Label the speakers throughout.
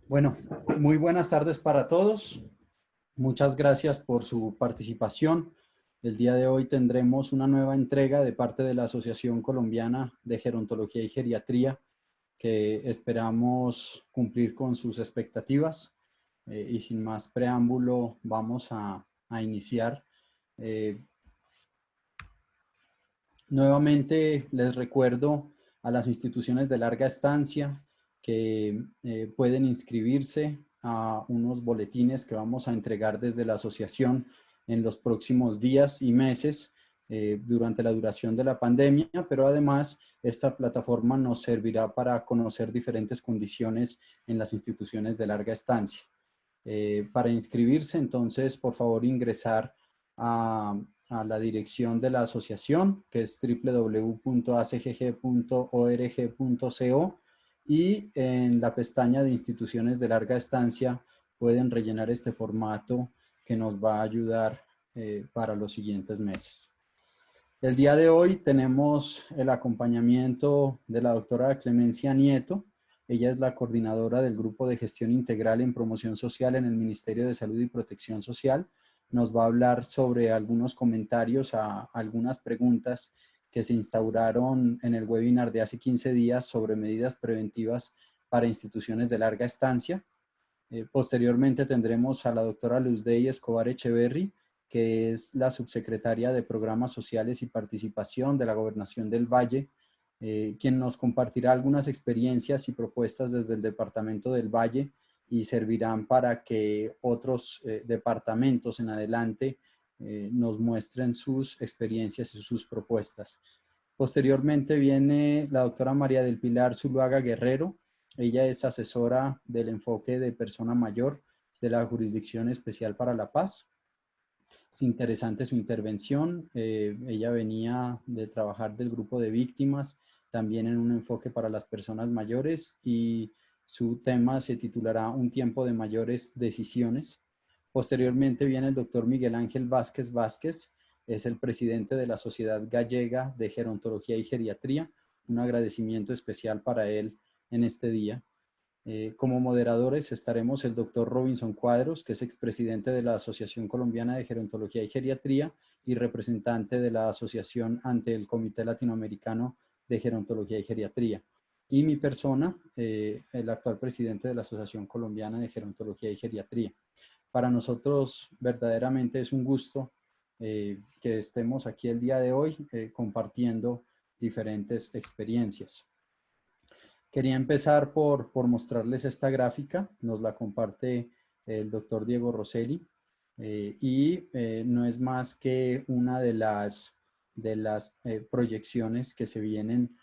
Speaker 1: Bueno, muy buenas tardes para todos. Muchas gracias por su participación. El día de hoy tendremos una nueva entrega de parte de la Asociación Colombiana de Gerontología y Geriatría, que esperamos cumplir con sus expectativas. Y sin más preámbulo, vamos a iniciar. Eh, Nuevamente les recuerdo a las instituciones de larga estancia que pueden inscribirse a unos boletines que vamos a entregar desde la asociación en los próximos días y meses durante la duración de la pandemia, pero además esta plataforma nos servirá para conocer diferentes condiciones en las instituciones de larga estancia. Para inscribirse, entonces, por favor, ingresar a la dirección de la asociación, que es www.acgg.org.co, y en la pestaña de instituciones de larga estancia pueden rellenar este formato que nos va a ayudar para los siguientes meses. El día de hoy tenemos el acompañamiento de la doctora Clemencia Nieto. Ella es la coordinadora del Grupo de Gestión Integral en Promoción Social en el Ministerio de Salud y Protección Social. Nos va a hablar sobre algunos comentarios a algunas preguntas que se instauraron en el webinar de hace 15 días sobre medidas preventivas para instituciones de larga estancia. Posteriormente tendremos a la doctora Luzday Escobar Echeverry, que es la subsecretaria de Programas Sociales y Participación de la Gobernación del Valle, quien nos compartirá algunas experiencias y propuestas desde el Departamento del Valle y servirán para que otros departamentos en adelante nos muestren sus experiencias y sus propuestas. Posteriormente viene la doctora María del Pilar Zuluaga Guerrero. Ella es asesora del enfoque de persona mayor de la Jurisdicción Especial para la Paz. Es interesante su intervención. Ella venía de trabajar del grupo de víctimas, también en un enfoque para las personas mayores, y su tema se titulará Un tiempo de mayores decisiones. Posteriormente viene el doctor Miguel Ángel Vázquez Vázquez, es el presidente de la Sociedad Gallega de Gerontología y Geriatría. Un agradecimiento especial para él en este día. Como moderadores estaremos el doctor Robinson Cuadros, que es expresidente de la Asociación Colombiana de Gerontología y Geriatría y representante de la asociación ante el Comité Latinoamericano de Gerontología y Geriatría. Y mi persona, el actual presidente de la Asociación Colombiana de Gerontología y Geriatría. Para nosotros verdaderamente es un gusto que estemos aquí el día de hoy compartiendo diferentes experiencias. Quería empezar por mostrarles esta gráfica, nos la comparte el doctor Diego Rosselli, no es más que una de las proyecciones que se vienen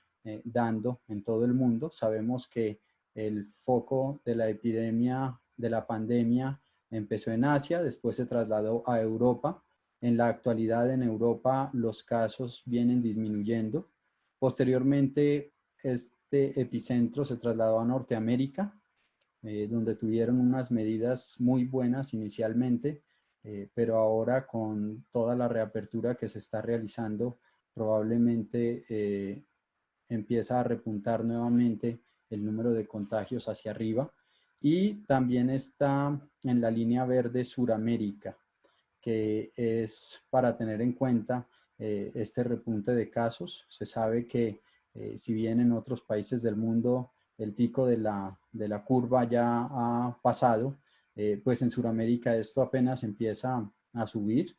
Speaker 1: dando en todo el mundo. Sabemos que el foco de la epidemia, de la pandemia, empezó en Asia, después se trasladó a Europa. En la actualidad en Europa los casos vienen disminuyendo. Posteriormente, este epicentro se trasladó a Norteamérica, donde tuvieron unas medidas muy buenas inicialmente, pero ahora con toda la reapertura que se está realizando, probablemente empieza a repuntar nuevamente el número de contagios hacia arriba. Y también está en la línea verde Suramérica, que es para tener en cuenta este repunte de casos. Se sabe que si bien en otros países del mundo el pico de la curva ya ha pasado, pues en Sudamérica esto apenas empieza a subir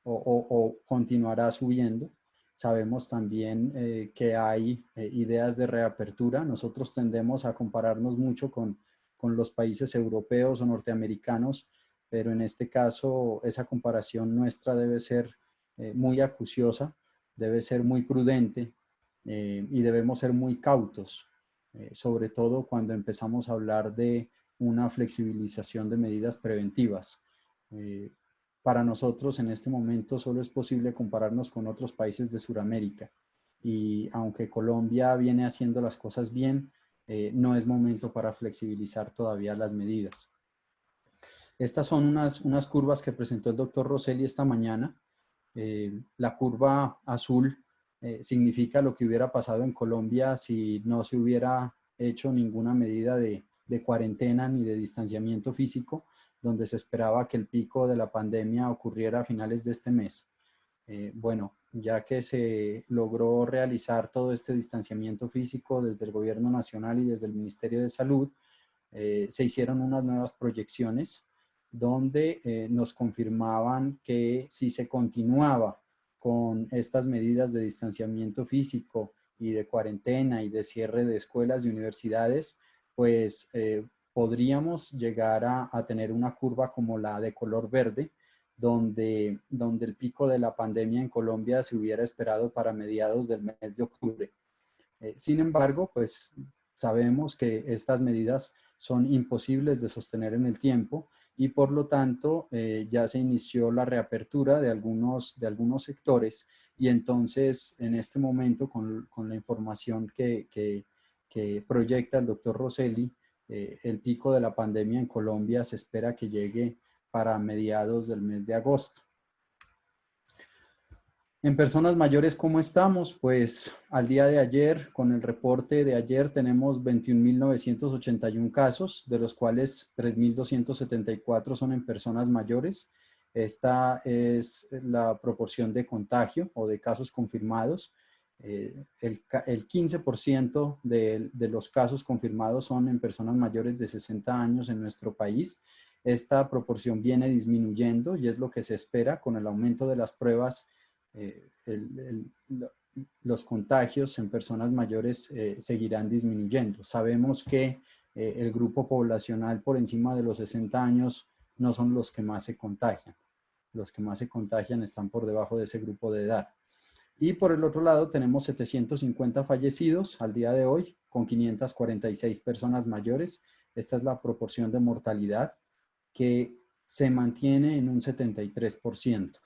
Speaker 1: o continuará subiendo. Sabemos también que hay ideas de reapertura. Nosotros tendemos a compararnos mucho con los países europeos o norteamericanos, pero en este caso esa comparación nuestra debe ser muy acuciosa, debe ser muy prudente y debemos ser muy cautos, sobre todo cuando empezamos a hablar de una flexibilización de medidas preventivas. Eh, para nosotros en este momento solo es posible compararnos con otros países de Sudamérica, y aunque Colombia viene haciendo las cosas bien, no es momento para flexibilizar todavía las medidas. Estas son unas curvas que presentó el doctor Rosselli esta mañana. La curva azul significa lo que hubiera pasado en Colombia si no se hubiera hecho ninguna medida de de cuarentena ni de distanciamiento físico, donde se esperaba que el pico de la pandemia ocurriera a finales de este mes. Bueno, ya que se logró realizar todo este distanciamiento físico desde el Gobierno Nacional y desde el Ministerio de Salud, se hicieron unas nuevas proyecciones donde nos confirmaban que si se continuaba con estas medidas de distanciamiento físico y de cuarentena y de cierre de escuelas y universidades, pues podríamos llegar a tener una curva como la de color verde, donde el pico de la pandemia en Colombia se hubiera esperado para mediados del mes de octubre. Sin embargo, pues sabemos que estas medidas son imposibles de sostener en el tiempo y por lo tanto ya se inició la reapertura de algunos sectores y entonces en este momento con la información que proyecta el doctor Rosselli, el pico de la pandemia en Colombia se espera que llegue para mediados del mes de agosto. En personas mayores, ¿cómo estamos? Pues al día de ayer, con el reporte de ayer, tenemos 21.981 casos, de los cuales 3.274 son en personas mayores. Esta es la proporción de contagio o de casos confirmados. El 15% de los casos confirmados son en personas mayores de 60 años en nuestro país. Esta proporción viene disminuyendo y es lo que se espera con el aumento de las pruebas. Los contagios en personas mayores seguirán disminuyendo. Sabemos que el grupo poblacional por encima de los 60 años no son los que más se contagian. Los que más se contagian están por debajo de ese grupo de edad. Y por el otro lado tenemos 750 fallecidos al día de hoy, con 546 personas mayores. Esta es la proporción de mortalidad que se mantiene en un 73%.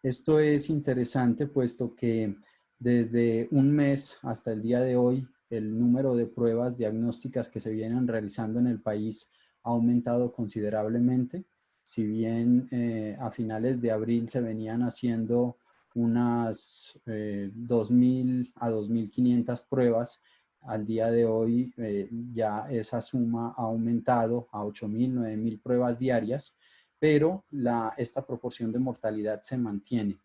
Speaker 1: Esto es interesante puesto que desde un mes hasta el día de hoy, el número de pruebas diagnósticas que se vienen realizando en el país ha aumentado considerablemente. Si bien a finales de abril se venían haciendo unas 2.000 a 2.500 pruebas, al día de hoy ya esa suma ha aumentado a 8.000, 9.000 pruebas diarias, pero esta proporción de mortalidad se mantiene.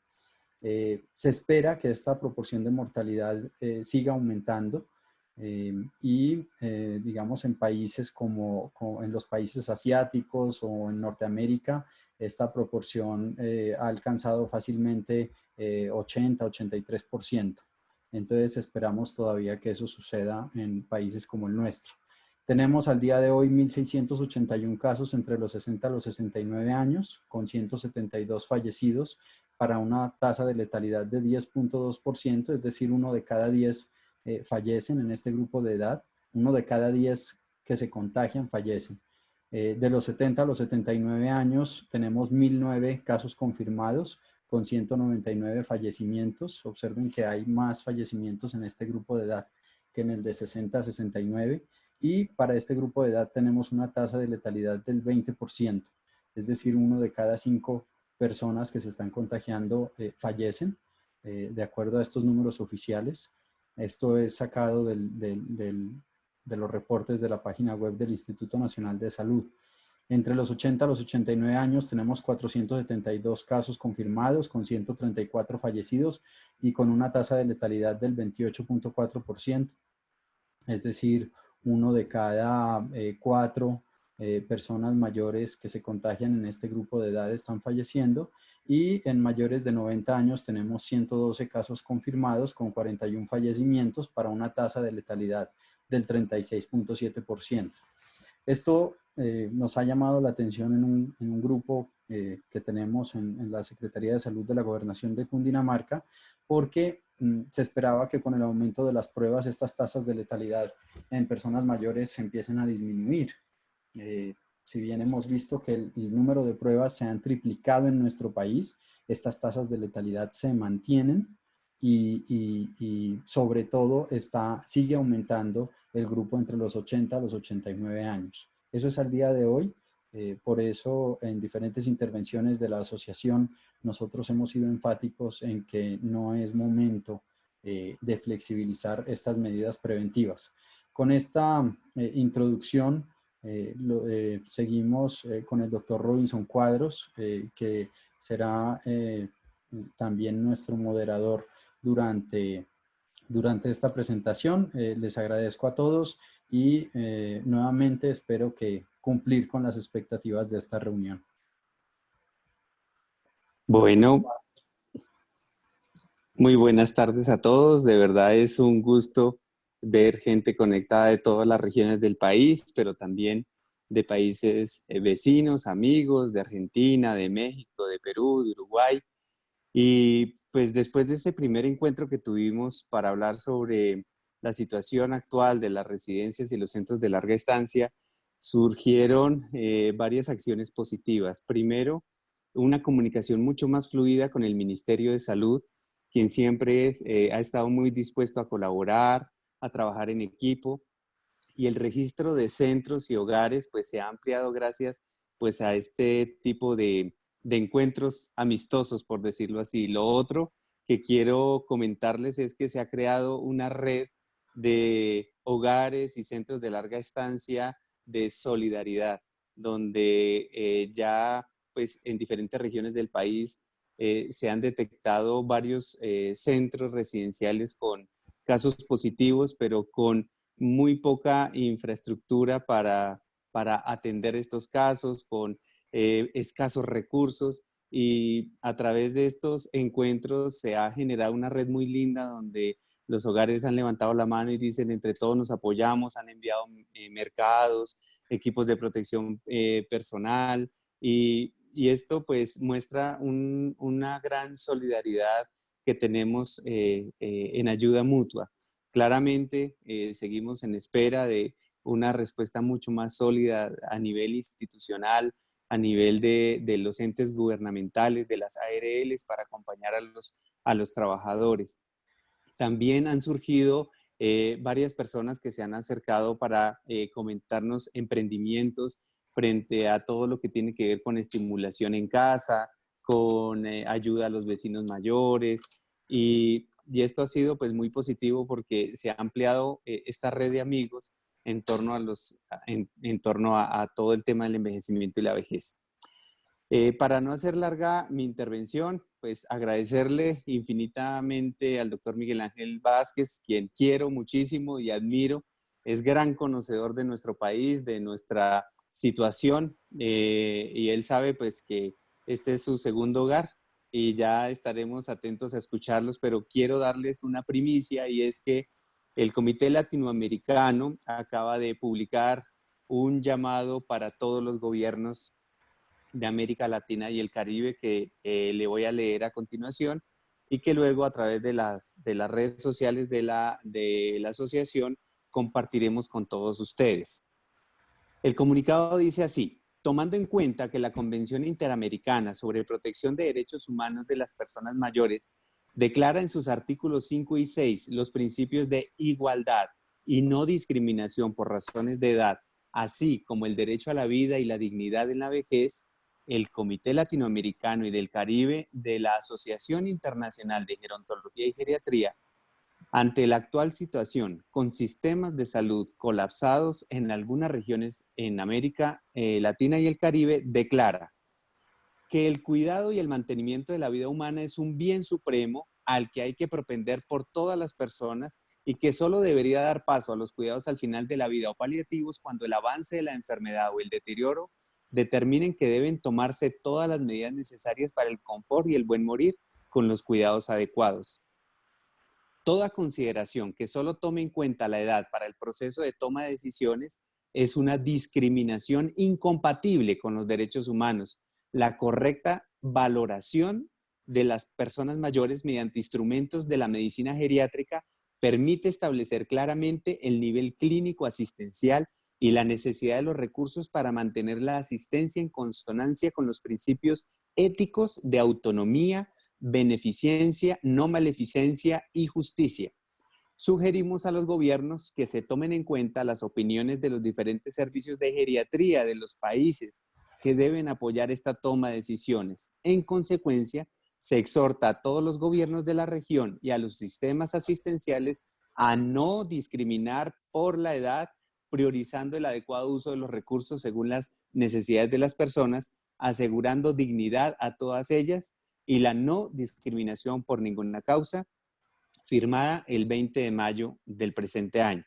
Speaker 1: Se espera que esta proporción de mortalidad siga aumentando digamos en países como en los países asiáticos o en Norteamérica, esta proporción ha alcanzado fácilmente 80-83%. Entonces esperamos todavía que eso suceda en países como el nuestro. Tenemos al día de hoy 1.681 casos entre los 60 a los 69 años, con 172 fallecidos, para una tasa de letalidad de 10.2%, es decir, 1 de cada 10 fallecen en este grupo de edad, 1 de cada 10 que se contagian fallecen. De los 70 a los 79 años tenemos 1.009 casos confirmados, con 199 fallecimientos. Observen que hay más fallecimientos en este grupo de edad que en el de 60 a 69. Y para este grupo de edad tenemos una tasa de letalidad del 20%, es decir, 1 de cada 5 personas que se están contagiando fallecen, de acuerdo a estos números oficiales. Esto es sacado de los reportes de la página web del Instituto Nacional de Salud. Entre los 80 a los 89 años tenemos 472 casos confirmados, con 134 fallecidos y con una tasa de letalidad del 28.4%, es decir, 1 de cada 4 personas mayores que se contagian en este grupo de edad están falleciendo, y en mayores de 90 años tenemos 112 casos confirmados con 41 fallecimientos para una tasa de letalidad del 36.7%. Esto nos ha llamado la atención en un grupo que tenemos en la Secretaría de Salud de la Gobernación de Cundinamarca, porque se esperaba que con el aumento de las pruebas estas tasas de letalidad en personas mayores se empiecen a disminuir. Si bien hemos visto que el número de pruebas se han triplicado en nuestro país, estas tasas de letalidad se mantienen y sobre todo sigue aumentando el grupo entre los 80 a los 89 años. Eso es al día de hoy. Por eso en diferentes intervenciones de la asociación nosotros hemos sido enfáticos en que no es momento de flexibilizar estas medidas preventivas. Con esta introducción, seguimos con el doctor Robinson Cuadros, que será también nuestro moderador durante esta presentación. Les agradezco a todos y nuevamente espero que cumplir con las expectativas de esta reunión.
Speaker 2: Bueno, muy buenas tardes a todos. De verdad es un gusto ver gente conectada de todas las regiones del país, pero también de países vecinos, amigos, de Argentina, de México, de Perú, de Uruguay. Y pues después de ese primer encuentro que tuvimos para hablar sobre la situación actual de las residencias y los centros de larga estancia, surgieron varias acciones positivas. Primero, una comunicación mucho más fluida con el Ministerio de Salud, quien siempre ha estado muy dispuesto a colaborar, a trabajar en equipo, y el registro de centros y hogares pues se ha ampliado gracias pues a este tipo de encuentros amistosos, por decirlo así. Lo otro que quiero comentarles es que se ha creado una red de hogares y centros de larga estancia de solidaridad, donde ya pues en diferentes regiones del país se han detectado varios centros residenciales con casos positivos, pero con muy poca infraestructura para atender estos casos, con escasos recursos, y a través de estos encuentros se ha generado una red muy linda donde los hogares han levantado la mano y dicen entre todos nos apoyamos, han enviado mercados, equipos de protección personal, y esto pues muestra una gran solidaridad que tenemos en ayuda mutua. Claramente seguimos en espera de una respuesta mucho más sólida a nivel institucional, a nivel de los entes gubernamentales, de las ARLs, para acompañar a los trabajadores. También han surgido varias personas que se han acercado para comentarnos emprendimientos frente a todo lo que tiene que ver con estimulación en casa, con ayuda a los vecinos mayores, y esto ha sido pues muy positivo porque se ha ampliado esta red de amigos en torno en torno a todo el tema del envejecimiento y la vejez. Para no hacer larga mi intervención, pues agradecerle infinitamente al doctor Miguel Ángel Vázquez, quien quiero muchísimo y admiro. Es gran conocedor de nuestro país, de nuestra situación, y él sabe pues que este es su segundo hogar y ya estaremos atentos a escucharlos, pero quiero darles una primicia, y es que el Comité Latinoamericano acaba de publicar un llamado para todos los gobiernos de América Latina y el Caribe que le voy a leer a continuación, y que luego a través de las redes sociales de la asociación compartiremos con todos ustedes. El comunicado dice así: tomando en cuenta que la Convención Interamericana sobre Protección de Derechos Humanos de las Personas Mayores declara en sus artículos 5 y 6 los principios de igualdad y no discriminación por razones de edad, así como el derecho a la vida y la dignidad en la vejez, el Comité Latinoamericano y del Caribe de la Asociación Internacional de Gerontología y Geriatría, ante la actual situación, con sistemas de salud colapsados en algunas regiones en América Latina y el Caribe, declara que el cuidado y el mantenimiento de la vida humana es un bien supremo al que hay que propender por todas las personas, y que solo debería dar paso a los cuidados al final de la vida o paliativos cuando el avance de la enfermedad o el deterioro determinen que deben tomarse todas las medidas necesarias para el confort y el buen morir con los cuidados adecuados. Toda consideración que solo tome en cuenta la edad para el proceso de toma de decisiones es una discriminación incompatible con los derechos humanos. La correcta valoración de las personas mayores mediante instrumentos de la medicina geriátrica permite establecer claramente el nivel clínico asistencial y la necesidad de los recursos para mantener la asistencia en consonancia con los principios éticos de autonomía, beneficencia, no maleficencia y justicia. Sugerimos a los gobiernos que se tomen en cuenta las opiniones de los diferentes servicios de geriatría de los países que deben apoyar esta toma de decisiones. En consecuencia, se exhorta a todos los gobiernos de la región y a los sistemas asistenciales a no discriminar por la edad, priorizando el adecuado uso de los recursos según las necesidades de las personas, asegurando dignidad a todas ellas y la no discriminación por ninguna causa, firmada el 20 de mayo del presente año.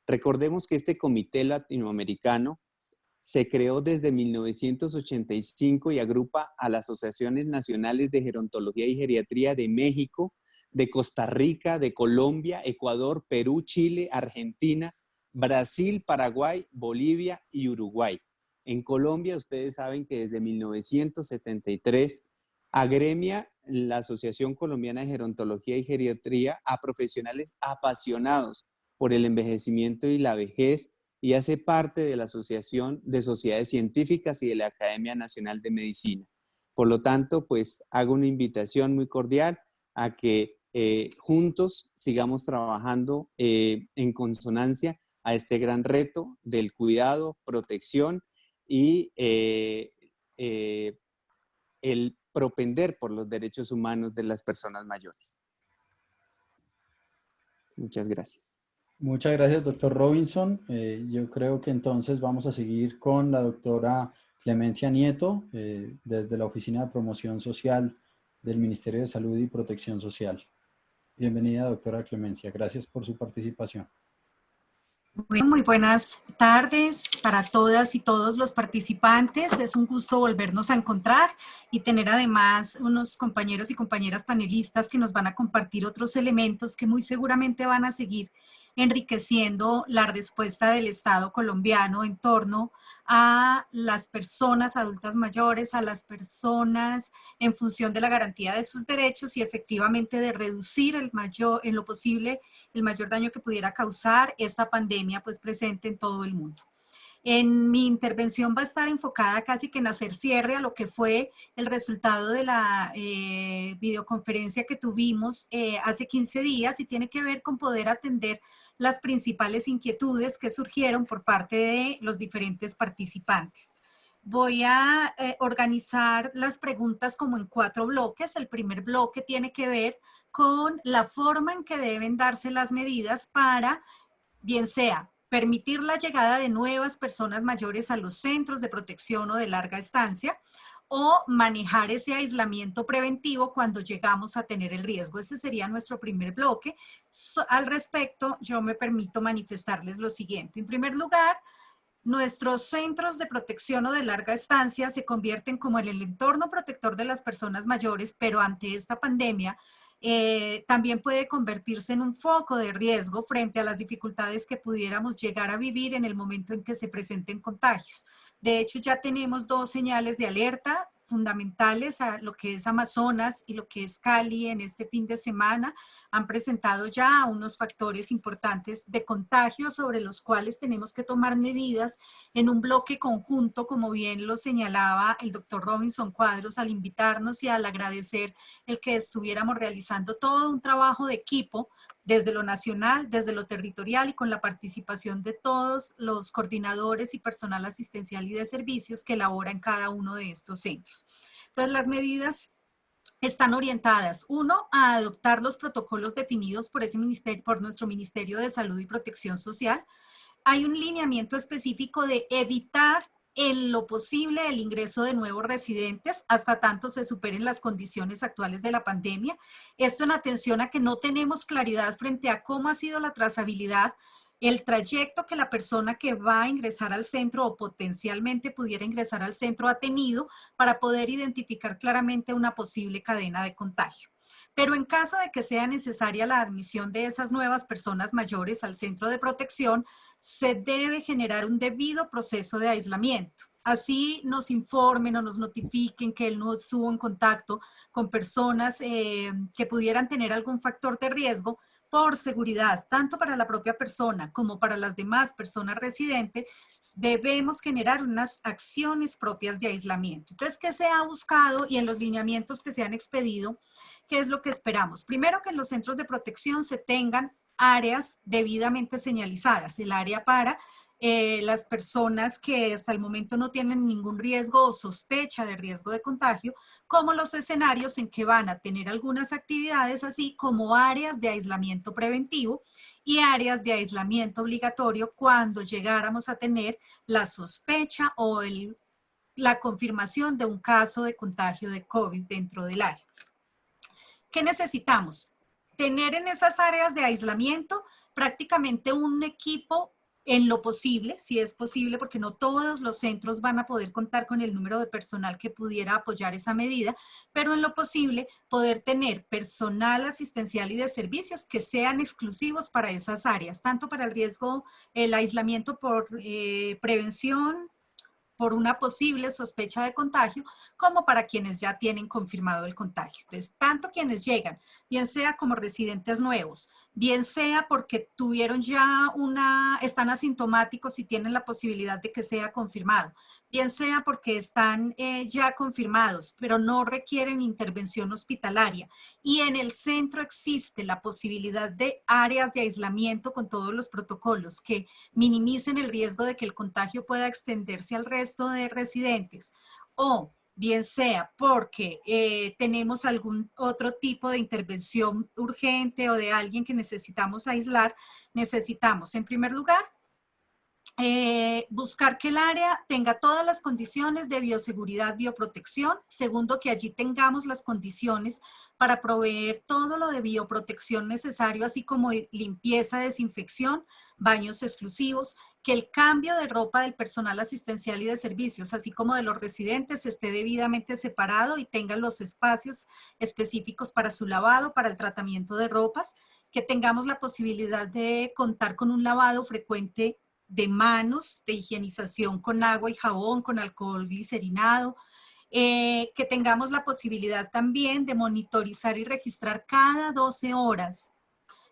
Speaker 2: Recordemos que este comité latinoamericano se creó desde 1985 y agrupa a las asociaciones nacionales de gerontología y geriatría de México, de Costa Rica, de Colombia, Ecuador, Perú, Chile, Argentina, Brasil, Paraguay, Bolivia y Uruguay. En Colombia, ustedes saben que desde 1973 agremia la Asociación Colombiana de Gerontología y Geriatría a profesionales apasionados por el envejecimiento y la vejez y hace parte de la Asociación de Sociedades Científicas y de la Academia Nacional de Medicina. Por lo tanto, pues hago una invitación muy cordial a que juntos sigamos trabajando en consonancia a este gran reto del cuidado, protección y el propender por los derechos humanos de las personas mayores. Muchas gracias.
Speaker 1: Muchas gracias, doctor Robinson. Yo creo que entonces vamos a seguir con la doctora Clemencia Nieto, desde la Oficina de Promoción Social del Ministerio de Salud y Protección Social. Bienvenida, doctora Clemencia. Gracias por su participación.
Speaker 3: Bueno, muy buenas tardes para todas y todos los participantes. Es un gusto volvernos a encontrar y tener además unos compañeros y compañeras panelistas que nos van a compartir otros elementos que muy seguramente van a seguir enriqueciendo la respuesta del Estado colombiano en torno a las personas adultas mayores, a las personas en función de la garantía de sus derechos y efectivamente de reducir en lo posible el mayor daño que pudiera causar esta pandemia pues presente en todo el mundo. En mi intervención va a estar enfocada casi que en hacer cierre a lo que fue el resultado de la videoconferencia que tuvimos hace 15 días y tiene que ver con poder atender las principales inquietudes que surgieron por parte de los diferentes participantes. Voy a organizar las preguntas como en 4 bloques. El primer bloque tiene que ver con la forma en que deben darse las medidas para, bien sea, permitir la llegada de nuevas personas mayores a los centros de protección o de larga estancia, o manejar ese aislamiento preventivo cuando llegamos a tener el riesgo. Ese sería nuestro primer bloque. Al respecto, yo me permito manifestarles lo siguiente. En primer lugar, nuestros centros de protección o de larga estancia se convierten como en el entorno protector de las personas mayores, pero ante esta pandemia también puede convertirse en un foco de riesgo frente a las dificultades que pudiéramos llegar a vivir en el momento en que se presenten contagios. De hecho, ya tenemos 2 señales de alerta fundamentales a lo que es Amazonas y lo que es Cali en este fin de semana. Han presentado ya unos factores importantes de contagio sobre los cuales tenemos que tomar medidas en un bloque conjunto, como bien lo señalaba el doctor Robinson Cuadros al invitarnos y al agradecer el que estuviéramos realizando todo un trabajo de equipo desde lo nacional, desde lo territorial y con la participación de todos los coordinadores y personal asistencial y de servicios que elabora en cada uno de estos centros. Entonces, las medidas están orientadas, 1, a adoptar los protocolos definidos por nuestro Ministerio de Salud y Protección Social. Hay un lineamiento específico de evitar en lo posible el ingreso de nuevos residentes hasta tanto se superen las condiciones actuales de la pandemia. Esto en atención a que no tenemos claridad frente a cómo ha sido la trazabilidad, el trayecto que la persona que va a ingresar al centro o potencialmente pudiera ingresar al centro ha tenido para poder identificar claramente una posible cadena de contagio. Pero en caso de que sea necesaria la admisión de esas nuevas personas mayores al centro de protección, se debe generar un debido proceso de aislamiento. Así nos informen o nos notifiquen que él no estuvo en contacto con personas que pudieran tener algún factor de riesgo. Por seguridad, tanto para la propia persona como para las demás personas residentes, debemos generar unas acciones propias de aislamiento. Entonces, ¿qué se ha buscado y en los lineamientos que se han expedido? ¿Qué es lo que esperamos? Primero, que en los centros de protección se tengan áreas debidamente señalizadas, el área para las personas que hasta el momento no tienen ningún riesgo o sospecha de riesgo de contagio, como los escenarios en que van a tener algunas actividades, así como áreas de aislamiento preventivo y áreas de aislamiento obligatorio cuando llegáramos a tener la sospecha o la confirmación de un caso de contagio de COVID dentro del área. ¿Qué necesitamos? Tener en esas áreas de aislamiento prácticamente un equipo en lo posible, si es posible, porque no todos los centros van a poder contar con el número de personal que pudiera apoyar esa medida, pero en lo posible poder tener personal asistencial y de servicios que sean exclusivos para esas áreas, tanto para el riesgo, el aislamiento por prevención, por una posible sospecha de contagio, como para quienes ya tienen confirmado el contagio. Entonces, tanto quienes llegan, bien sea como residentes nuevos, bien sea porque tuvieron ya están asintomáticos y tienen la posibilidad de que sea confirmado, bien sea porque están ya confirmados, pero no requieren intervención hospitalaria. Y en el centro existe la posibilidad de áreas de aislamiento con todos los protocolos que minimicen el riesgo de que el contagio pueda extenderse al resto de residentes, o bien sea porque tenemos algún otro tipo de intervención urgente o de alguien que necesitamos aislar, necesitamos en primer lugar buscar que el área tenga todas las condiciones de bioseguridad, bioprotección. Segundo, que allí tengamos las condiciones para proveer todo lo de bioprotección necesario, así como limpieza, desinfección, baños exclusivos, que el cambio de ropa del personal asistencial y de servicios, así como de los residentes, esté debidamente separado y tengan los espacios específicos para su lavado, para el tratamiento de ropas, que tengamos la posibilidad de contar con un lavado frecuente de manos, de higienización con agua y jabón, con alcohol glicerinado, que tengamos la posibilidad también de monitorizar y registrar cada 12 horas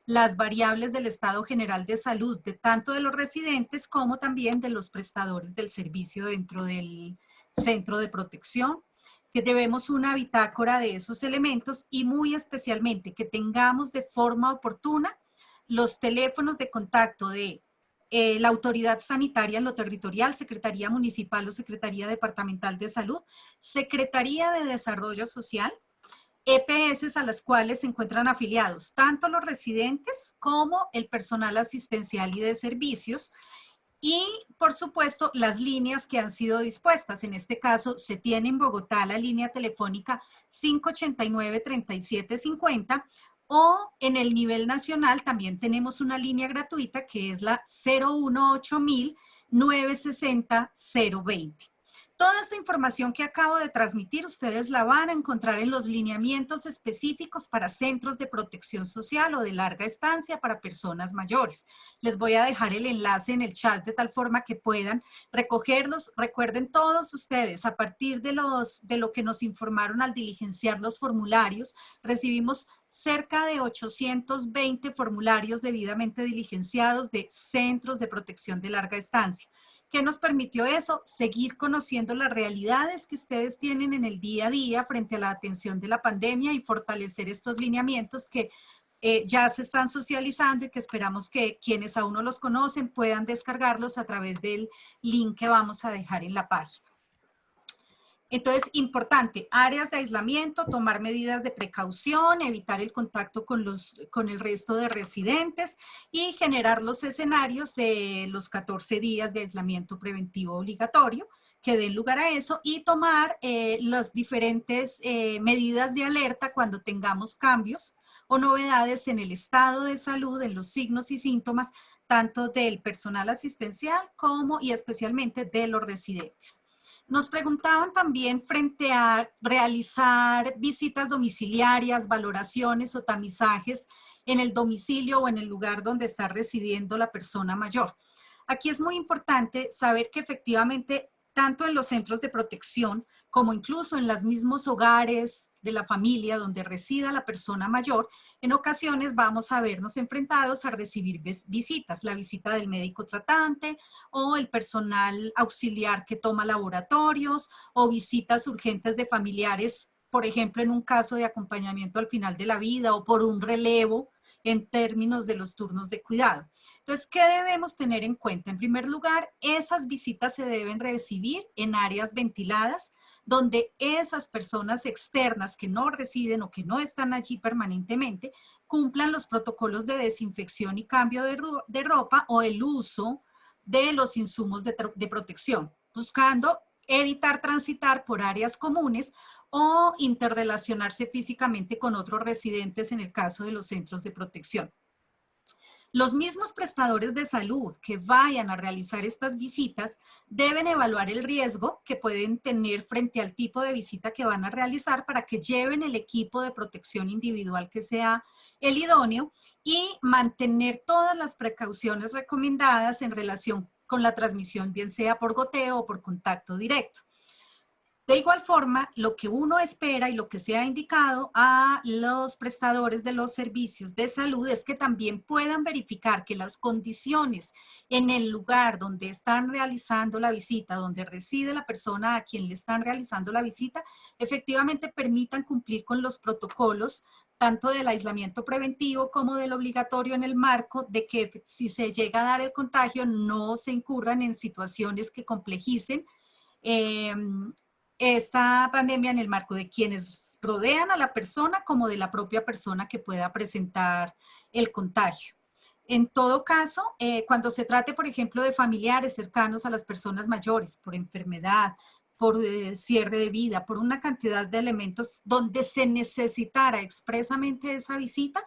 Speaker 3: las variables del estado general de salud, de tanto de los residentes como también de los prestadores del servicio dentro del centro de protección, que llevemos una bitácora de esos elementos y muy especialmente que tengamos de forma oportuna los teléfonos de contacto de la autoridad sanitaria en lo territorial, Secretaría Municipal o Secretaría Departamental de Salud, Secretaría de Desarrollo Social, EPS a las cuales se encuentran afiliados tanto los residentes como el personal asistencial y de servicios, y por supuesto las líneas que han sido dispuestas. En este caso se tiene en Bogotá la línea telefónica 589-3750, o en el nivel nacional también tenemos una línea gratuita que es la 018-960-020. Toda esta información que acabo de transmitir, ustedes la van a encontrar en los lineamientos específicos para centros de protección social o de larga estancia para personas mayores. Les voy a dejar el enlace en el chat de tal forma que puedan recogerlos. Recuerden todos ustedes, a partir de lo que nos informaron al diligenciar los formularios, recibimos cerca de 820 formularios debidamente diligenciados de centros de protección de larga estancia. ¿Qué nos permitió eso? Seguir conociendo las realidades que ustedes tienen en el día a día frente a la atención de la pandemia y fortalecer estos lineamientos que ya se están socializando y que esperamos que quienes aún no los conocen puedan descargarlos a través del link que vamos a dejar en la página. Entonces, importante, áreas de aislamiento, tomar medidas de precaución, evitar el contacto con el resto de residentes y generar los escenarios de los 14 días de aislamiento preventivo obligatorio que den lugar a eso, y tomar las diferentes medidas de alerta cuando tengamos cambios o novedades en el estado de salud, en los signos y síntomas, tanto del personal asistencial como y especialmente de los residentes. Nos preguntaban también frente a realizar visitas domiciliarias, valoraciones o tamizajes en el domicilio o en el lugar donde está residiendo la persona mayor. Aquí es muy importante saber que efectivamente tanto en los centros de protección como incluso en los mismos hogares de la familia donde resida la persona mayor, en ocasiones vamos a vernos enfrentados a recibir visitas, la visita del médico tratante o el personal auxiliar que toma laboratorios, o visitas urgentes de familiares, por ejemplo, en un caso de acompañamiento al final de la vida o por un relevo en términos de los turnos de cuidado. Entonces, ¿qué debemos tener en cuenta? En primer lugar, esas visitas se deben recibir en áreas ventiladas, donde esas personas externas que no residen o que no están allí permanentemente cumplan los protocolos de desinfección y cambio de ropa o el uso de los insumos de protección, buscando evitar transitar por áreas comunes o interrelacionarse físicamente con otros residentes en el caso de los centros de protección. Los mismos prestadores de salud que vayan a realizar estas visitas deben evaluar el riesgo que pueden tener frente al tipo de visita que van a realizar para que lleven el equipo de protección individual que sea el idóneo y mantener todas las precauciones recomendadas en relación con la transmisión, bien sea por goteo o por contacto directo. De igual forma, lo que uno espera y lo que se ha indicado a los prestadores de los servicios de salud es que también puedan verificar que las condiciones en el lugar donde están realizando la visita, donde reside la persona a quien le están realizando la visita, efectivamente permitan cumplir con los protocolos tanto del aislamiento preventivo como del obligatorio en el marco de que si se llega a dar el contagio no se incurran en situaciones que complejicen esta pandemia en el marco de quienes rodean a la persona como de la propia persona que pueda presentar el contagio. En todo caso, cuando se trate, por ejemplo, de familiares cercanos a las personas mayores, por enfermedad, por cierre de vida, por una cantidad de elementos donde se necesitara expresamente esa visita,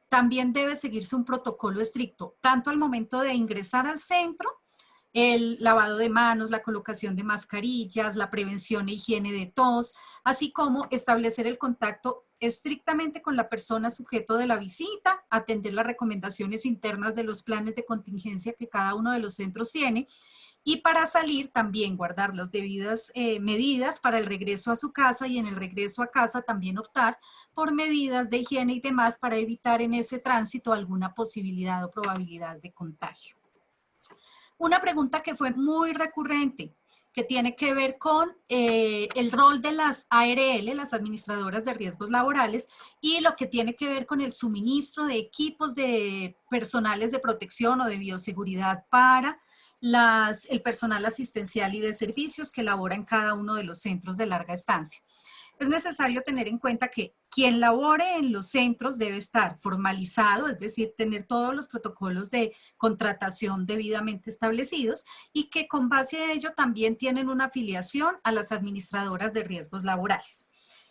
Speaker 3: también debe seguirse un protocolo estricto, tanto al momento de ingresar al centro, el lavado de manos, la colocación de mascarillas, la prevención e higiene de tos, así como establecer el contacto estrictamente con la persona sujeto de la visita, atender las recomendaciones internas de los planes de contingencia que cada uno de los centros tiene, y para salir también guardar las debidas medidas para el regreso a su casa y en el regreso a casa también optar por medidas de higiene y demás para evitar en ese tránsito alguna posibilidad o probabilidad de contagio. Una pregunta que fue muy recurrente, que tiene que ver con el rol de las ARL, las administradoras de riesgos laborales, y lo que tiene que ver con el suministro de equipos de personales de protección o de bioseguridad para el personal asistencial y de servicios que labora en cada uno de los centros de larga estancia. Es necesario tener en cuenta que quien labore en los centros debe estar formalizado, es decir, tener todos los protocolos de contratación debidamente establecidos y que con base a ello también tienen una afiliación a las administradoras de riesgos laborales.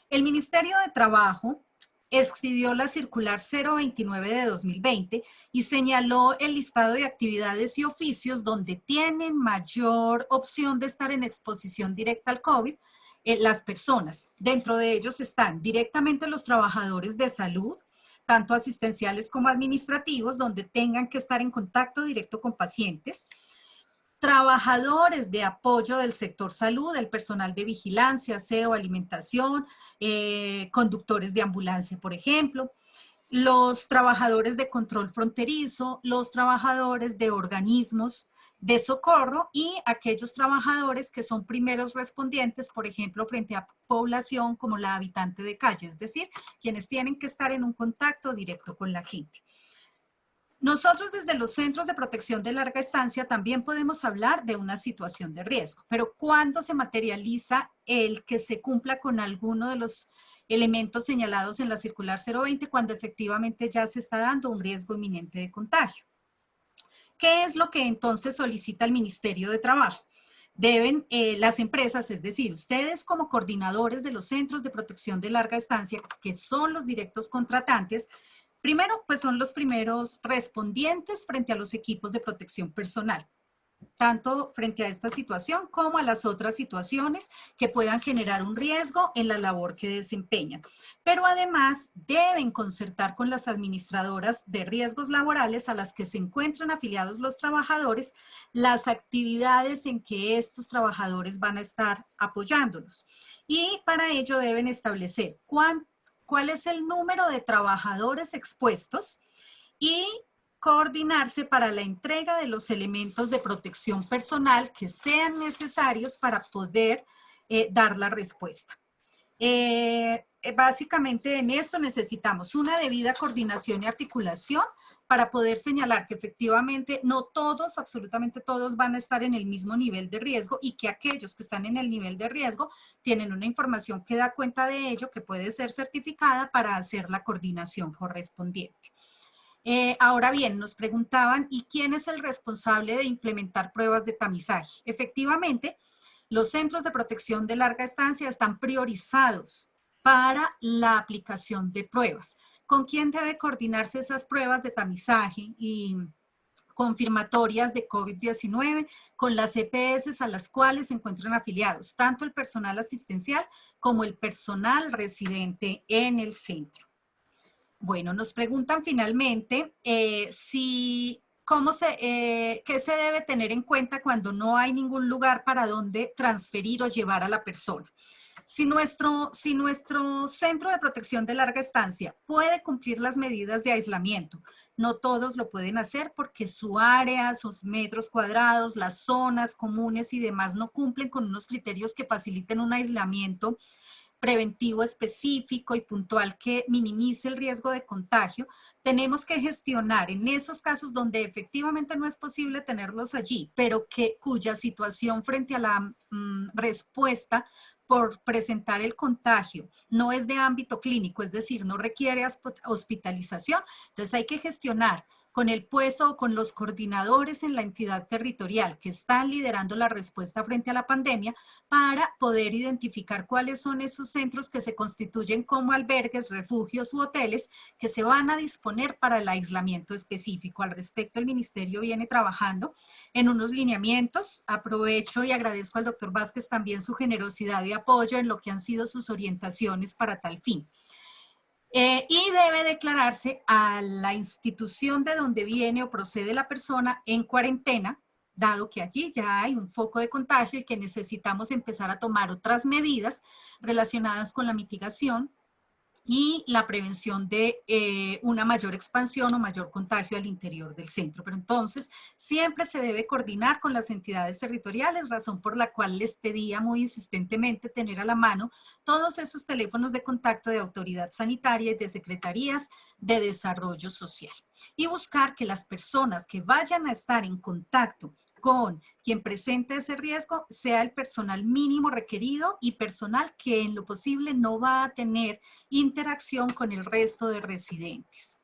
Speaker 3: El Ministerio de Trabajo expidió la circular 029 de 2020 y señaló el listado de actividades y oficios donde tienen mayor opción de estar en exposición directa al COVID, las personas. Dentro de ellos están directamente los trabajadores de salud, tanto asistenciales como administrativos, donde tengan que estar en contacto directo con pacientes, trabajadores de apoyo del sector salud, el personal de vigilancia, aseo, alimentación, conductores de ambulancia, por ejemplo, los trabajadores de control fronterizo, los trabajadores de organismos de socorro y aquellos trabajadores que son primeros respondientes, por ejemplo, frente a población como la habitante de calle, es decir, quienes tienen que estar en un contacto directo con la gente. Nosotros desde los centros de protección de larga estancia también podemos hablar de una situación de riesgo, pero ¿cuándo se materializa el que se cumpla con alguno de los elementos señalados en la circular 020 cuando efectivamente ya se está dando un riesgo inminente de contagio? ¿Qué es lo que entonces solicita el Ministerio de Trabajo? Deben las empresas, es decir, ustedes como coordinadores de los centros de protección de larga estancia, que son los directos contratantes, primero, pues son los primeros respondientes frente a los equipos de protección personal, tanto frente a esta situación como a las otras situaciones que puedan generar un riesgo en la labor que desempeñan. Pero además deben concertar con las administradoras de riesgos laborales a las que se encuentran afiliados los trabajadores las actividades en que estos trabajadores van a estar apoyándolos. Y para ello deben establecer cuál es el número de trabajadores expuestos y coordinarse para la entrega de los elementos de protección personal que sean necesarios para poder dar la respuesta. Básicamente en esto necesitamos una debida coordinación y articulación para poder señalar que efectivamente no todos, absolutamente todos van a estar en el mismo nivel de riesgo y que aquellos que están en el nivel de riesgo tienen una información que da cuenta de ello, que puede ser certificada para hacer la coordinación correspondiente. Ahora bien, nos preguntaban, ¿y quién es el responsable de implementar pruebas de tamizaje? Efectivamente, los centros de protección de larga estancia están priorizados para la aplicación de pruebas. ¿Con quién debe coordinarse esas pruebas de tamizaje y confirmatorias de COVID-19? Con las EPS a las cuales se encuentran afiliados, tanto el personal asistencial como el personal residente en el centro. Bueno, nos preguntan finalmente ¿qué se debe tener en cuenta cuando no hay ningún lugar para donde transferir o llevar a la persona. Si nuestro centro de protección de larga estancia puede cumplir las medidas de aislamiento, no todos lo pueden hacer porque su área, sus metros cuadrados, las zonas comunes y demás no cumplen con unos criterios que faciliten un aislamiento preventivo específico y puntual que minimice el riesgo de contagio. Tenemos que gestionar en esos casos donde efectivamente no es posible tenerlos allí, pero cuya situación frente a la respuesta por presentar el contagio no es de ámbito clínico, es decir, no requiere hospitalización. Entonces hay que gestionar con el puesto o con los coordinadores en la entidad territorial que están liderando la respuesta frente a la pandemia para poder identificar cuáles son esos centros que se constituyen como albergues, refugios u hoteles que se van a disponer para el aislamiento específico. Al respecto, el Ministerio viene trabajando en unos lineamientos. Aprovecho y agradezco al doctor Vázquez también su generosidad y apoyo en lo que han sido sus orientaciones para tal fin. Y debe declararse a la institución de donde viene o procede la persona en cuarentena, dado que allí ya hay un foco de contagio y que necesitamos empezar a tomar otras medidas relacionadas con la mitigación y la prevención de una mayor expansión o mayor contagio al interior del centro. Pero entonces siempre se debe coordinar con las entidades territoriales, razón por la cual les pedía muy insistentemente tener a la mano todos esos teléfonos de contacto de autoridad sanitaria y de secretarías de desarrollo social. Y buscar que las personas que vayan a estar en contacto con quien presente ese riesgo sea el personal mínimo requerido y personal que en lo posible no va a tener interacción con el resto de residentes.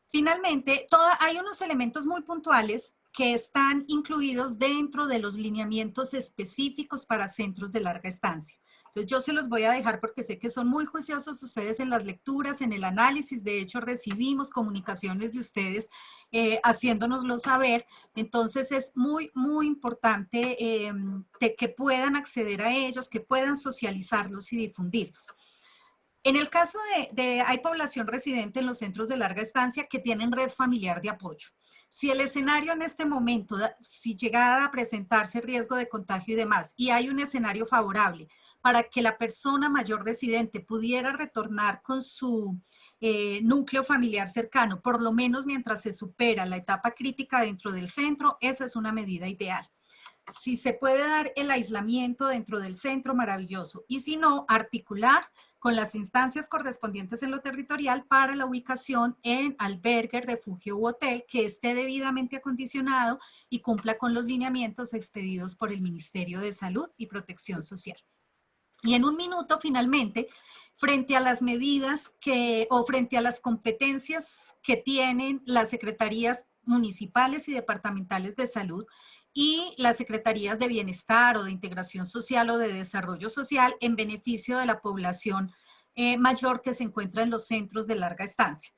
Speaker 3: Finalmente, hay unos elementos muy puntuales que están incluidos dentro de los lineamientos específicos para centros de larga estancia. Entonces yo se los voy a dejar porque sé que son muy juiciosos ustedes en las lecturas, en el análisis. De hecho, recibimos comunicaciones de ustedes haciéndonoslo saber. Entonces es muy, muy importante que puedan acceder a ellos, que puedan socializarlos y difundirlos. En el caso hay población residente en los centros de larga estancia que tienen red familiar de apoyo. Si el escenario en este momento, si llegara a presentarse riesgo de contagio y demás, y hay un escenario favorable para que la persona mayor residente pudiera retornar con su núcleo familiar cercano, por lo menos mientras se supera la etapa crítica dentro del centro, esa es una medida ideal. Si se puede dar el aislamiento dentro del centro, maravilloso. Y si no, articular con las instancias correspondientes en lo territorial para la ubicación en albergue, refugio u hotel que esté debidamente acondicionado y cumpla con los lineamientos expedidos por el Ministerio de Salud y Protección Social. Y en un minuto, finalmente, frente a las medidas frente a las competencias que tienen las secretarías municipales y departamentales de salud y las secretarías de bienestar o de integración social o de desarrollo social en beneficio de la población mayor que se encuentra en los centros de larga estancia.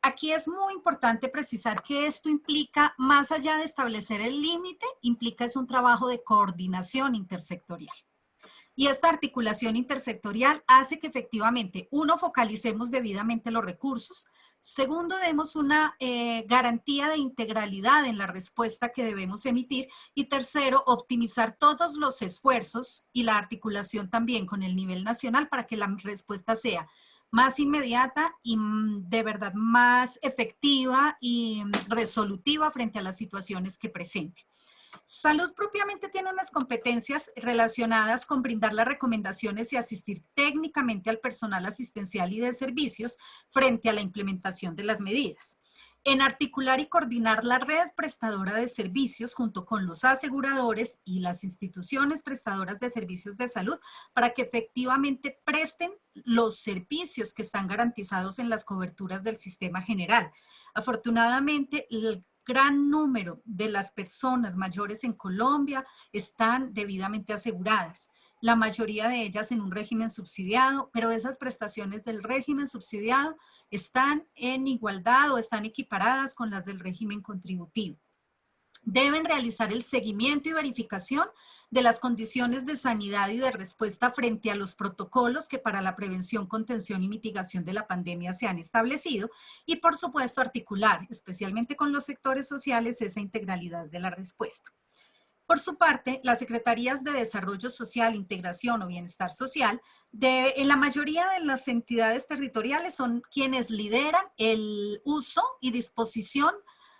Speaker 3: Aquí es muy importante precisar que esto implica, más allá de establecer el límite, implica es un trabajo de coordinación intersectorial. Y esta articulación intersectorial hace que efectivamente, uno, focalicemos debidamente los recursos, segundo, demos una garantía de integralidad en la respuesta que debemos emitir y tercero, optimizar todos los esfuerzos y la articulación también con el nivel nacional para que la respuesta sea más inmediata y de verdad más efectiva y resolutiva frente a las situaciones que presenten. Salud propiamente tiene unas competencias relacionadas con brindar las recomendaciones y asistir técnicamente al personal asistencial y de servicios frente a la implementación de las medidas. En articular y coordinar la red prestadora de servicios junto con los aseguradores y las instituciones prestadoras de servicios de salud para que efectivamente presten los servicios que están garantizados en las coberturas del sistema general. Afortunadamente, el gran número de las personas mayores en Colombia están debidamente aseguradas. La mayoría de ellas en un régimen subsidiado, pero esas prestaciones del régimen subsidiado están en igualdad o están equiparadas con las del régimen contributivo. Deben realizar el seguimiento y verificación de las condiciones de sanidad y de respuesta frente a los protocolos que para la prevención, contención y mitigación de la pandemia se han establecido y, por supuesto, articular, especialmente con los sectores sociales, esa integralidad de la respuesta. Por su parte, las Secretarías de Desarrollo Social, Integración o Bienestar Social, en la mayoría de las entidades territoriales son quienes lideran el uso y disposición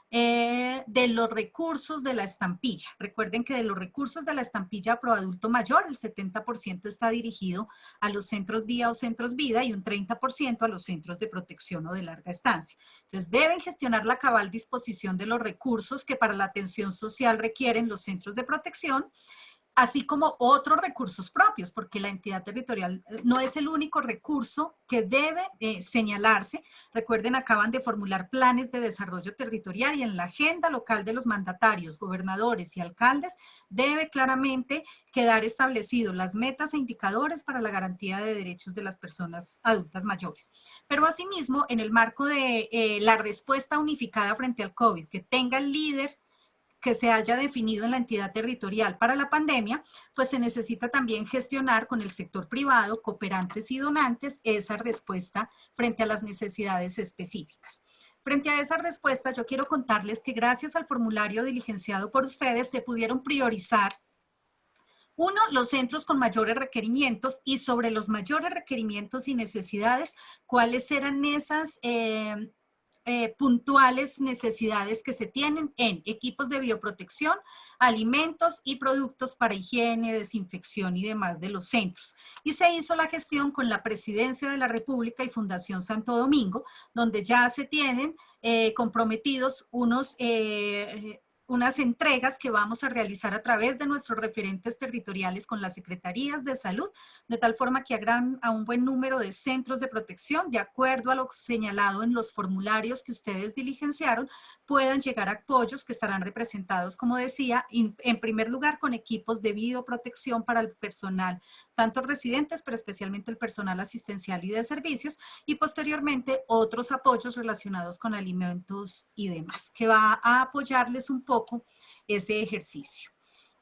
Speaker 3: de los recursos de la estampilla. Recuerden que de los recursos de la estampilla pro adulto mayor, el 70% está dirigido a los centros día o centros vida y un 30% a los centros de protección o de larga estancia. Entonces, deben gestionar la cabal disposición de los recursos que para la atención social requieren los centros de protección, así como otros recursos propios, porque la entidad territorial no es el único recurso que debe señalarse. Recuerden, acaban de formular planes de desarrollo territorial y en la agenda local de los mandatarios, gobernadores y alcaldes debe claramente quedar establecido las metas e indicadores para la garantía de derechos de las personas adultas mayores. Pero asimismo, en el marco de la respuesta unificada frente al COVID, que tenga el líder que se haya definido en la entidad territorial para la pandemia, pues se necesita también gestionar con el sector privado, cooperantes y donantes, esa respuesta frente a las necesidades específicas. Frente a esa respuesta, yo quiero contarles que gracias al formulario diligenciado por ustedes se pudieron priorizar uno, los centros con mayores requerimientos y sobre los mayores requerimientos y necesidades, cuáles eran esas puntuales necesidades que se tienen en equipos de bioprotección, alimentos y productos para higiene, desinfección y demás de los centros. Y se hizo la gestión con la Presidencia de la República y Fundación Santo Domingo, donde ya se tienen comprometidos unas entregas que vamos a realizar a través de nuestros referentes territoriales con las secretarías de salud, de tal forma que habrán a un buen número de centros de protección, de acuerdo a lo señalado en los formularios que ustedes diligenciaron, puedan llegar a apoyos que estarán representados, como decía, en primer lugar con equipos de bioprotección para el personal, tanto residentes, pero especialmente el personal asistencial y de servicios, y posteriormente otros apoyos relacionados con alimentos y demás, que va a apoyarles un poco ese ejercicio.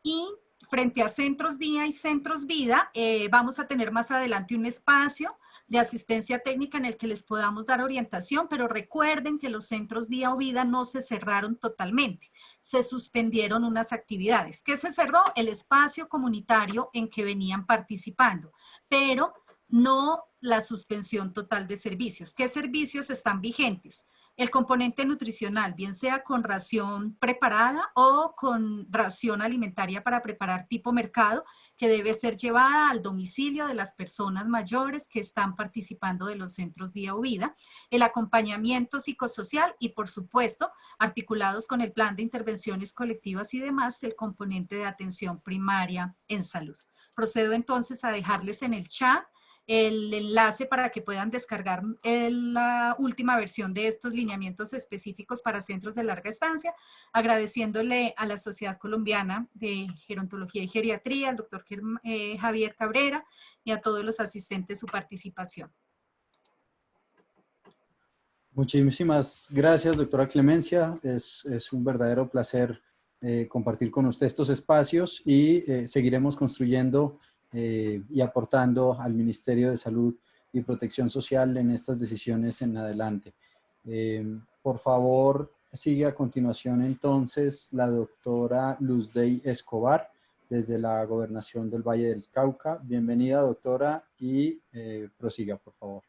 Speaker 3: Y frente a centros día y centros vida, vamos a tener más adelante un espacio de asistencia técnica en el que les podamos dar orientación, pero recuerden que los centros día o vida no se cerraron totalmente, se suspendieron unas actividades. ¿Qué se cerró? El espacio comunitario en que venían participando, pero no la suspensión total de servicios. ¿Qué servicios están vigentes? El componente nutricional, bien sea con ración preparada o con ración alimentaria para preparar tipo mercado, que debe ser llevada al domicilio de las personas mayores que están participando de los centros día o vida. El acompañamiento psicosocial y, por supuesto, articulados con el plan de intervenciones colectivas y demás, el componente de atención primaria en salud. Procedo entonces a dejarles en el chat el enlace para que puedan descargar la última versión de estos lineamientos específicos para centros de larga estancia, agradeciéndole a la Sociedad Colombiana de Gerontología y Geriatría, al doctor Javier Cabrera y a todos los asistentes su participación.
Speaker 1: Muchísimas gracias, doctora Clemencia. Es un verdadero placer compartir con usted estos espacios y seguiremos construyendo y aportando al Ministerio de Salud y Protección Social en estas decisiones en adelante. Por favor, sigue a continuación entonces la doctora Luzday Escobar desde la Gobernación del Valle del Cauca. Bienvenida, doctora, y prosiga, por favor.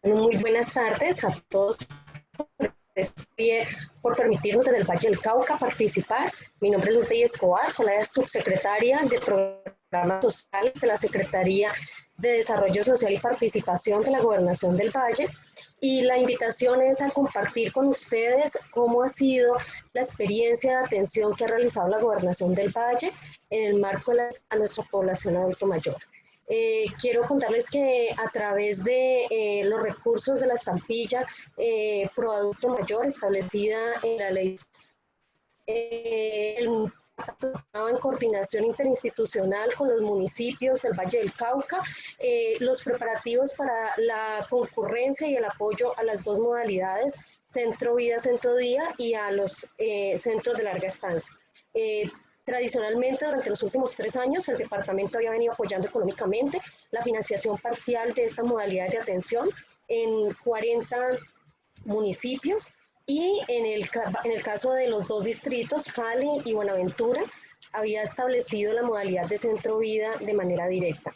Speaker 4: Muy buenas tardes a todos por permitirnos desde el Valle del Cauca participar. Mi nombre es Luz de Escobar, soy la subsecretaria de Programas Sociales de la Secretaría de Desarrollo Social y Participación de la Gobernación del Valle, y la invitación es a compartir con ustedes cómo ha sido la experiencia de atención que ha realizado la Gobernación del Valle en el marco de a nuestra población adulto mayor. Quiero contarles que a través de los recursos de la estampilla Pro Adulto Mayor establecida en la ley, en coordinación interinstitucional con los municipios del Valle del Cauca, los preparativos para la concurrencia y el apoyo a las dos modalidades, Centro Vida, Centro Día, y a los centros de larga estancia. Tradicionalmente, durante los últimos 3 años, el departamento había venido apoyando económicamente la financiación parcial de esta modalidad de atención en 40 municipios, y en el caso de los 2 distritos, Cali y Buenaventura, había establecido la modalidad de Centro Vida de manera directa.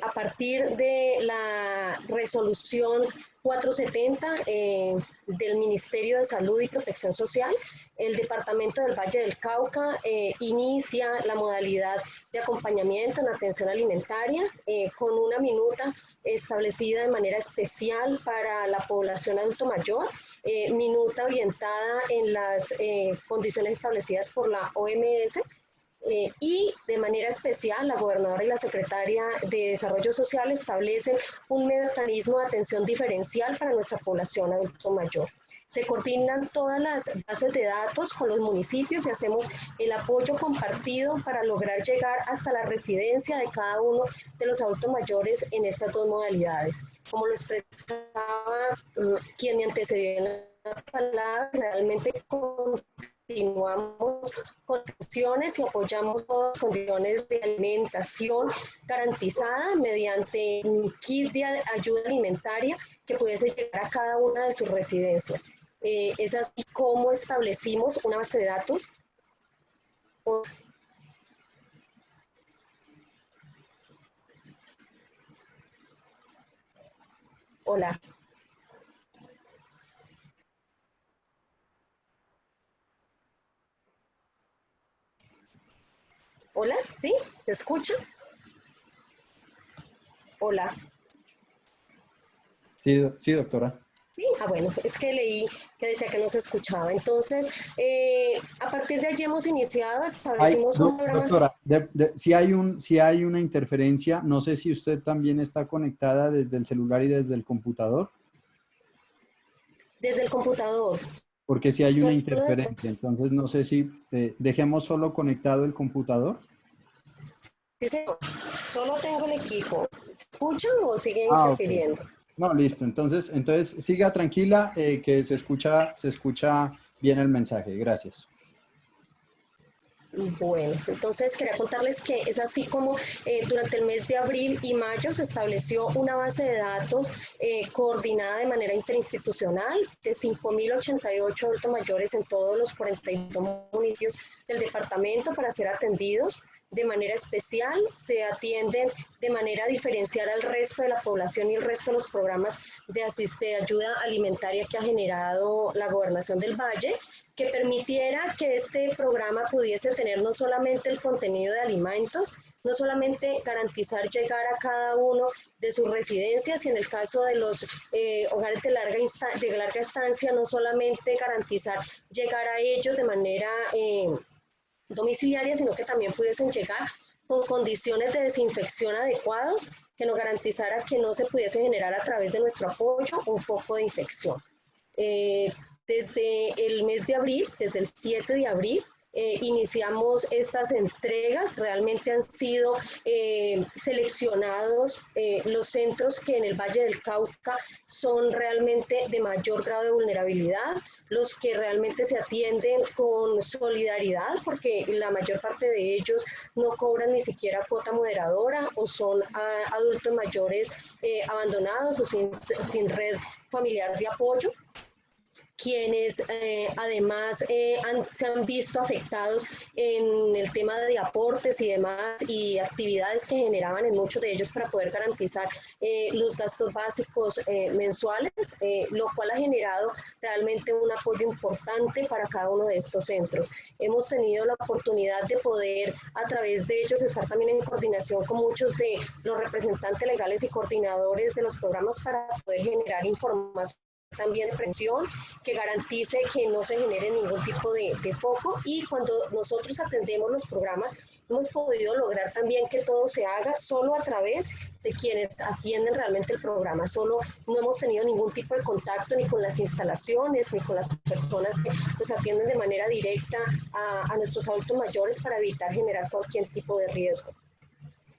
Speaker 4: A partir de la resolución 470 del Ministerio de Salud y Protección Social, el Departamento del Valle del Cauca inicia la modalidad de acompañamiento en atención alimentaria con una minuta establecida de manera especial para la población adulto mayor, minuta orientada en las condiciones establecidas por la OMS, y de manera especial la gobernadora y la secretaria de Desarrollo Social establecen un mecanismo de atención diferencial para nuestra población adulto mayor. Se coordinan todas las bases de datos con los municipios y hacemos el apoyo compartido para lograr llegar hasta la residencia de cada uno de los adultos mayores en estas dos modalidades. Como lo expresaba quien me antecedió en la palabra, realmente continuamos con acciones y apoyamos todas las condiciones de alimentación garantizada mediante un kit de ayuda alimentaria que pudiese llegar a cada una de sus residencias. Es así como establecimos una base de datos. Hola. Hola, ¿sí? ¿Te escuchan? Hola.
Speaker 1: Sí, doctora.
Speaker 4: Sí, bueno, es que leí que decía que no se escuchaba. Entonces, a partir de allí hemos iniciado, establecimos un programa.
Speaker 1: Doctora, si hay una interferencia, no sé si usted también está conectada desde el celular y desde el computador.
Speaker 4: Desde el computador.
Speaker 1: Porque si hay una interferencia, entonces no sé si dejemos solo conectado el computador.
Speaker 4: Sí, señor. Solo tengo el equipo. ¿Se escuchan o siguen interfiriendo?
Speaker 1: Okay. No, listo. Entonces siga tranquila, que se escucha bien el mensaje. Gracias.
Speaker 4: Bueno, entonces quería contarles que es así como durante el mes de abril y mayo se estableció una base de datos coordinada de manera interinstitucional de 5.088 adultos mayores en todos los 42 municipios del departamento para ser atendidos de manera especial. Se atienden de manera diferencial al resto de la población y el resto de los programas de ayuda alimentaria que ha generado la Gobernación del Valle, que permitiera que este programa pudiese tener no solamente el contenido de alimentos, no solamente garantizar llegar a cada uno de sus residencias, y en el caso de los hogares de larga estancia, no solamente garantizar llegar a ellos de manera domiciliaria, sino que también pudiesen llegar con condiciones de desinfección adecuados, que nos garantizara que no se pudiese generar a través de nuestro apoyo un foco de infección. Desde el mes de abril, desde el 7 de abril, iniciamos estas entregas. Realmente han sido seleccionados los centros que en el Valle del Cauca son realmente de mayor grado de vulnerabilidad, los que realmente se atienden con solidaridad, porque la mayor parte de ellos no cobran ni siquiera cuota moderadora o son adultos mayores abandonados o sin red familiar de apoyo. quienes además se han visto afectados en el tema de aportes y demás y actividades que generaban en muchos de ellos para poder garantizar los gastos básicos mensuales, lo cual ha generado realmente un apoyo importante para cada uno de estos centros. Hemos tenido la oportunidad de poder a través de ellos estar también en coordinación con muchos de los representantes legales y coordinadores de los programas para poder generar información también de prevención que garantice que no se genere ningún tipo de foco, y cuando nosotros atendemos los programas hemos podido lograr también que todo se haga solo a través de quienes atienden realmente el programa. Solo no hemos tenido ningún tipo de contacto ni con las instalaciones ni con las personas que nos atienden de manera directa a nuestros adultos mayores para evitar generar cualquier tipo de riesgo.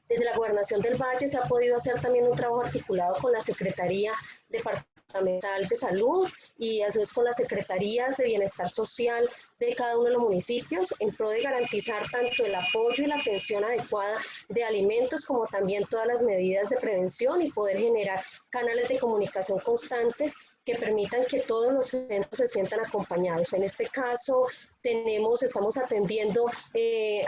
Speaker 4: Desde la Gobernación del Valle se ha podido hacer también un trabajo articulado con la Secretaría Departamental de Salud y a su vez con las Secretarías de Bienestar Social de cada uno de los municipios en pro de garantizar tanto el apoyo y la atención adecuada de alimentos como también todas las medidas de prevención y poder generar canales de comunicación constantes que permitan que todos los centros se sientan acompañados. En este caso, estamos atendiendo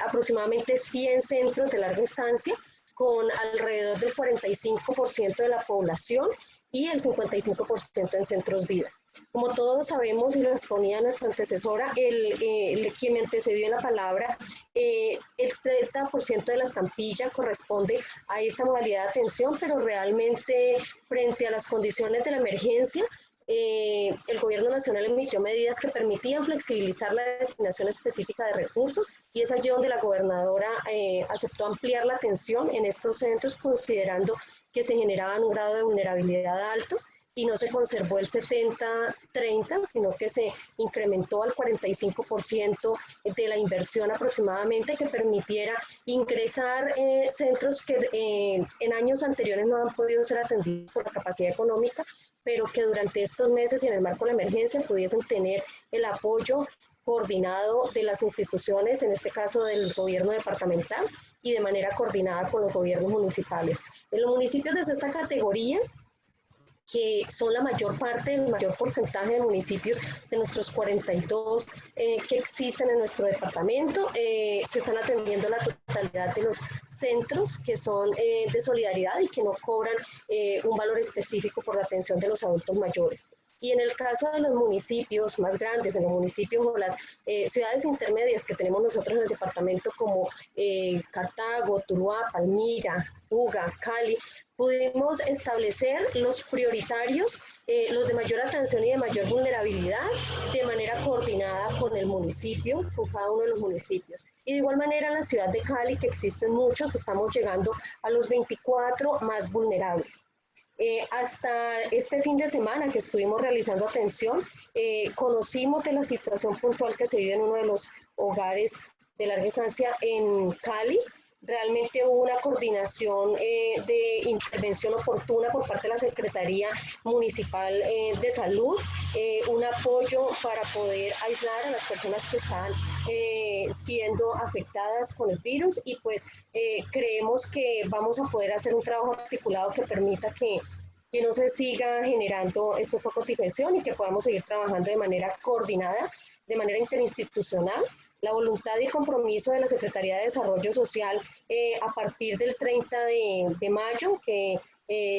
Speaker 4: aproximadamente 100 centros de larga estancia con alrededor del 45% de la población y el 55% en centros vida. Como todos sabemos y lo exponía nuestra antecesora, quien me antecedió en la palabra, el 30% de la estampilla corresponde a esta modalidad de atención, pero realmente frente a las condiciones de la emergencia, el Gobierno Nacional emitió medidas que permitían flexibilizar la destinación específica de recursos y es allí donde la gobernadora aceptó ampliar la atención en estos centros considerando que se generaban un grado de vulnerabilidad alto y no se conservó el 70-30, sino que se incrementó al 45% de la inversión aproximadamente que permitiera ingresar centros que en años anteriores no han podido ser atendidos por la capacidad económica, pero que durante estos meses y en el marco de la emergencia pudiesen tener el apoyo coordinado de las instituciones, en este caso del gobierno departamental, y de manera coordinada con los gobiernos municipales. En los municipios de esta categoría, que son la mayor parte, el mayor porcentaje de municipios de nuestros 42 que existen en nuestro departamento, se están atendiendo la totalidad de los centros que son de solidaridad y que no cobran un valor específico por la atención de los adultos mayores. Y en el caso de los municipios más grandes, en los municipios o las ciudades intermedias que tenemos nosotros en el departamento como Cartago, Tuluá, Palmira, Buga, Cali, pudimos establecer los prioritarios, los de mayor atención y de mayor vulnerabilidad, de manera coordinada con el municipio, con cada uno de los municipios. Y de igual manera en la ciudad de Cali, que existen muchos, estamos llegando a los 24 más vulnerables. Hasta este fin de semana que estuvimos realizando atención, conocimos de la situación puntual que se vive en uno de los hogares de larga estancia en Cali. Realmente hubo una coordinación de intervención oportuna por parte de la Secretaría Municipal de Salud, un apoyo para poder aislar a las personas que están siendo afectadas con el virus y pues creemos que vamos a poder hacer un trabajo articulado que permita que no se siga generando estos focos de infección y que podamos seguir trabajando de manera coordinada, de manera interinstitucional. La voluntad y compromiso de la Secretaría de Desarrollo Social a partir del 30 de mayo, que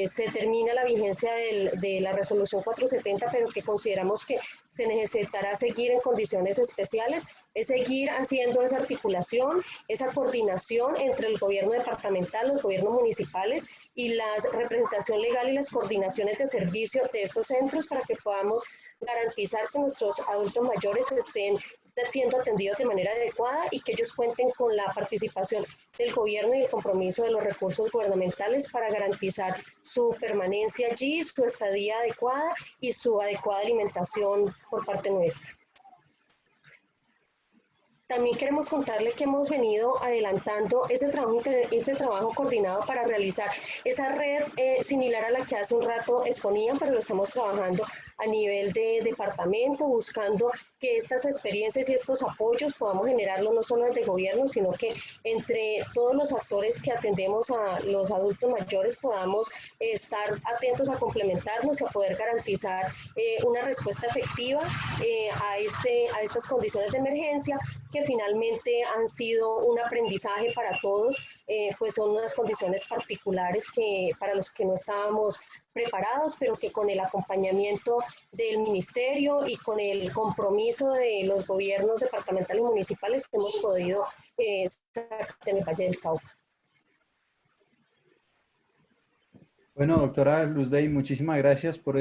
Speaker 4: se termina la vigencia de la resolución 470, pero que consideramos que se necesitará seguir en condiciones especiales, es seguir haciendo esa articulación, esa coordinación entre el gobierno departamental, los gobiernos municipales y la representación legal y las coordinaciones de servicio de estos centros para que podamos garantizar que nuestros adultos mayores estén siendo atendidos de manera adecuada y que ellos cuenten con la participación del gobierno y el compromiso de los recursos gubernamentales para garantizar su permanencia allí, su estadía adecuada y su adecuada alimentación por parte nuestra. También queremos contarle que hemos venido adelantando ese trabajo coordinado para realizar esa red similar a la que hace un rato exponían, pero lo estamos trabajando a nivel de departamento, buscando que estas experiencias y estos apoyos podamos generarlo no solo desde gobierno, sino que entre todos los actores que atendemos a los adultos mayores podamos estar atentos a complementarnos y a poder garantizar una respuesta efectiva a estas condiciones de emergencia que finalmente han sido un aprendizaje para todos, pues son unas condiciones particulares que para los que no estábamos preparados, pero que con el acompañamiento del ministerio y con el compromiso de los gobiernos departamentales y municipales hemos podido sacar en el Valle del Cauca.
Speaker 1: Bueno, doctora Luzday, muchísimas gracias por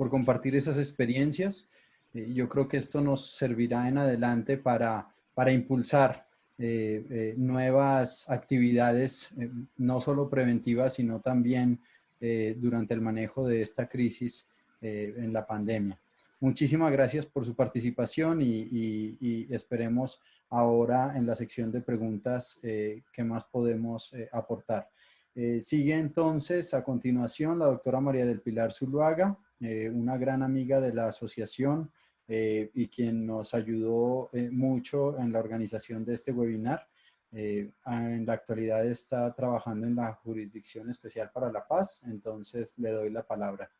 Speaker 1: compartir esas experiencias. Yo creo que esto nos servirá en adelante para impulsar nuevas actividades, no solo preventivas, sino también durante el manejo de esta crisis en la pandemia. Muchísimas gracias por su participación y esperemos ahora en la sección de preguntas qué más podemos aportar. Sigue entonces a continuación la doctora María del Pilar Zuluaga, una gran amiga de la asociación y quien nos ayudó mucho en la organización de este webinar. En la actualidad está trabajando en la Jurisdicción Especial para la Paz, entonces le doy la palabra.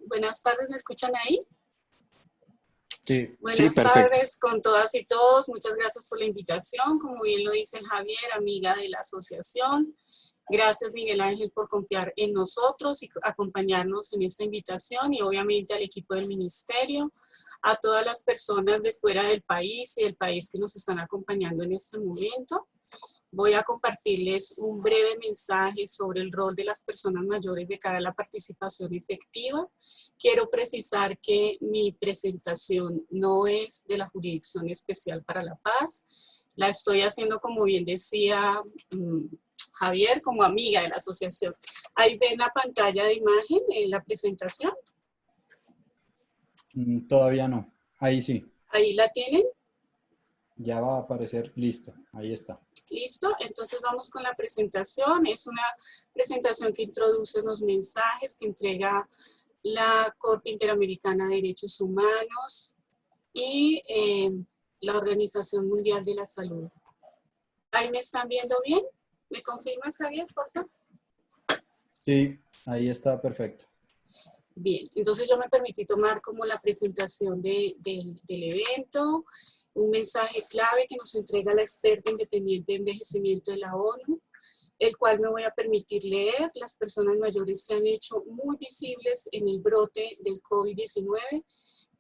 Speaker 5: Buenas tardes, ¿me escuchan ahí?
Speaker 1: Sí.
Speaker 5: Buenas tardes con todas y todos, muchas gracias por la invitación, como bien lo dice Javier, amiga de la asociación. Gracias Miguel Ángel por confiar en nosotros y acompañarnos en esta invitación y obviamente al equipo del ministerio, a todas las personas de fuera del país y del país que nos están acompañando en este momento. Voy a compartirles un breve mensaje sobre el rol de las personas mayores de cara a la participación efectiva. Quiero precisar que mi presentación no es de la Jurisdicción Especial para la Paz. La estoy haciendo, como bien decía Javier, como amiga de la asociación. Ahí ven la pantalla de imagen en la presentación.
Speaker 1: Todavía no. Ahí sí.
Speaker 5: Ahí la tienen.
Speaker 1: Ya va a aparecer listo. Ahí está.
Speaker 5: Listo, entonces vamos con la presentación. Es una presentación que introduce unos mensajes que entrega la Corte Interamericana de Derechos Humanos y la Organización Mundial de la Salud. ¿Ahí me están viendo bien? ¿Me confirmas, Javier, por favor?
Speaker 1: Sí, ahí está perfecto.
Speaker 5: Bien, entonces yo me permití tomar como la presentación del evento. Un mensaje clave que nos entrega la experta independiente de envejecimiento de la ONU, el cual me voy a permitir leer. Las personas mayores se han hecho muy visibles en el brote del COVID-19,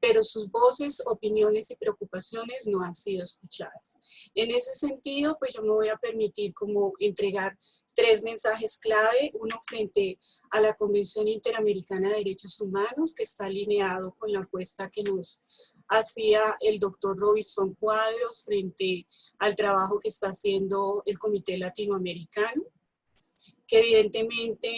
Speaker 5: pero sus voces, opiniones y preocupaciones no han sido escuchadas. En ese sentido, pues yo me voy a permitir como entregar 3 mensajes clave, uno frente a la Convención Interamericana de Derechos Humanos, que está alineado con la apuesta que nos hacía el doctor Robinson Cuadros frente al trabajo que está haciendo el Comité Latinoamericano, que evidentemente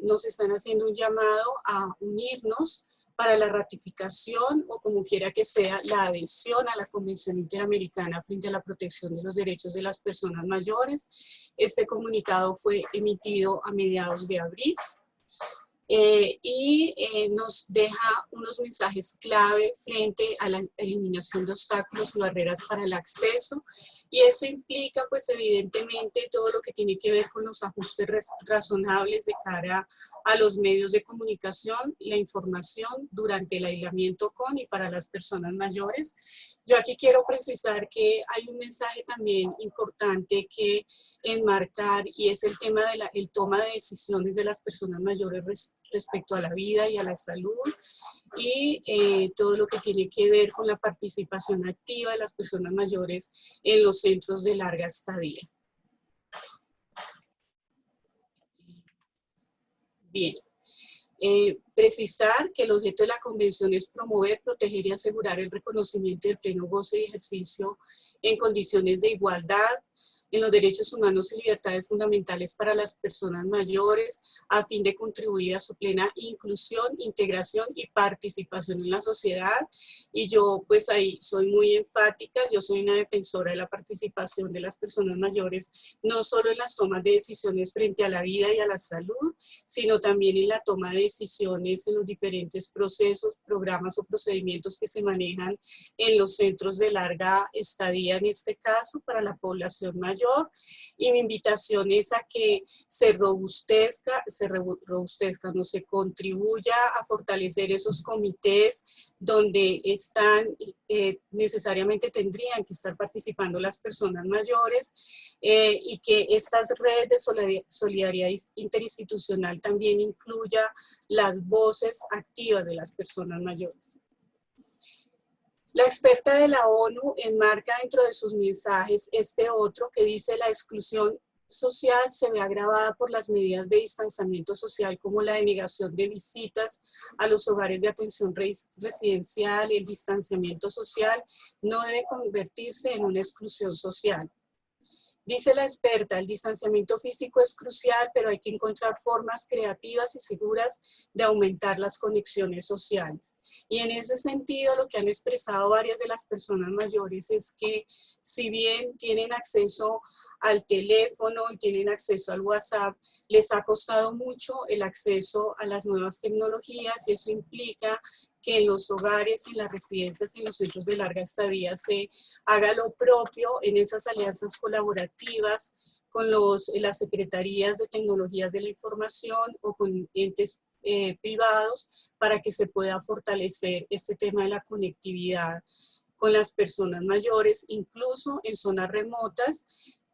Speaker 5: nos están haciendo un llamado a unirnos para la ratificación o como quiera que sea la adhesión a la Convención Interamericana frente a la protección de los derechos de las personas mayores. Este comunicado fue emitido a mediados de abril. Nos deja unos mensajes clave frente a la eliminación de obstáculos y barreras para el acceso, y eso implica pues evidentemente todo lo que tiene que ver con los ajustes razonables de cara a los medios de comunicación, la información durante el aislamiento con y para las personas mayores. Yo aquí quiero precisar que hay un mensaje también importante que enmarcar, y es el tema de la toma de decisiones de las personas mayores respecto a la vida y a la salud, y todo lo que tiene que ver con la participación activa de las personas mayores en los centros de larga estadía. Bien. Precisar que el objeto de la Convención es promover, proteger y asegurar el reconocimiento del pleno goce y ejercicio en condiciones de igualdad, en los derechos humanos y libertades fundamentales para las personas mayores, a fin de contribuir a su plena inclusión, integración y participación en la sociedad. Y yo pues ahí soy muy enfática, yo soy una defensora de la participación de las personas mayores, no solo en las tomas de decisiones frente a la vida y a la salud, sino también en la toma de decisiones en los diferentes procesos, programas o procedimientos que se manejan en los centros de larga estadía, en este caso, para la población mayor. Y mi invitación es a que se contribuya a fortalecer esos comités donde necesariamente tendrían que estar participando las personas mayores, y que estas redes de solidaridad interinstitucional también incluya las voces activas de las personas mayores. La experta de la ONU enmarca dentro de sus mensajes este otro que dice: la exclusión social se ve agravada por las medidas de distanciamiento social, como la denegación de visitas a los hogares de atención residencial. El distanciamiento social no debe convertirse en una exclusión social. Dice la experta, el distanciamiento físico es crucial, pero hay que encontrar formas creativas y seguras de aumentar las conexiones sociales. Y en ese sentido, lo que han expresado varias de las personas mayores es que, si bien tienen acceso al teléfono y tienen acceso al WhatsApp, les ha costado mucho el acceso a las nuevas tecnologías, y eso implica que en los hogares, en las residencias, en los centros de larga estadía se haga lo propio en esas alianzas colaborativas con las secretarías de tecnologías de la información o con entes privados, para que se pueda fortalecer este tema de la conectividad con las personas mayores, incluso en zonas remotas.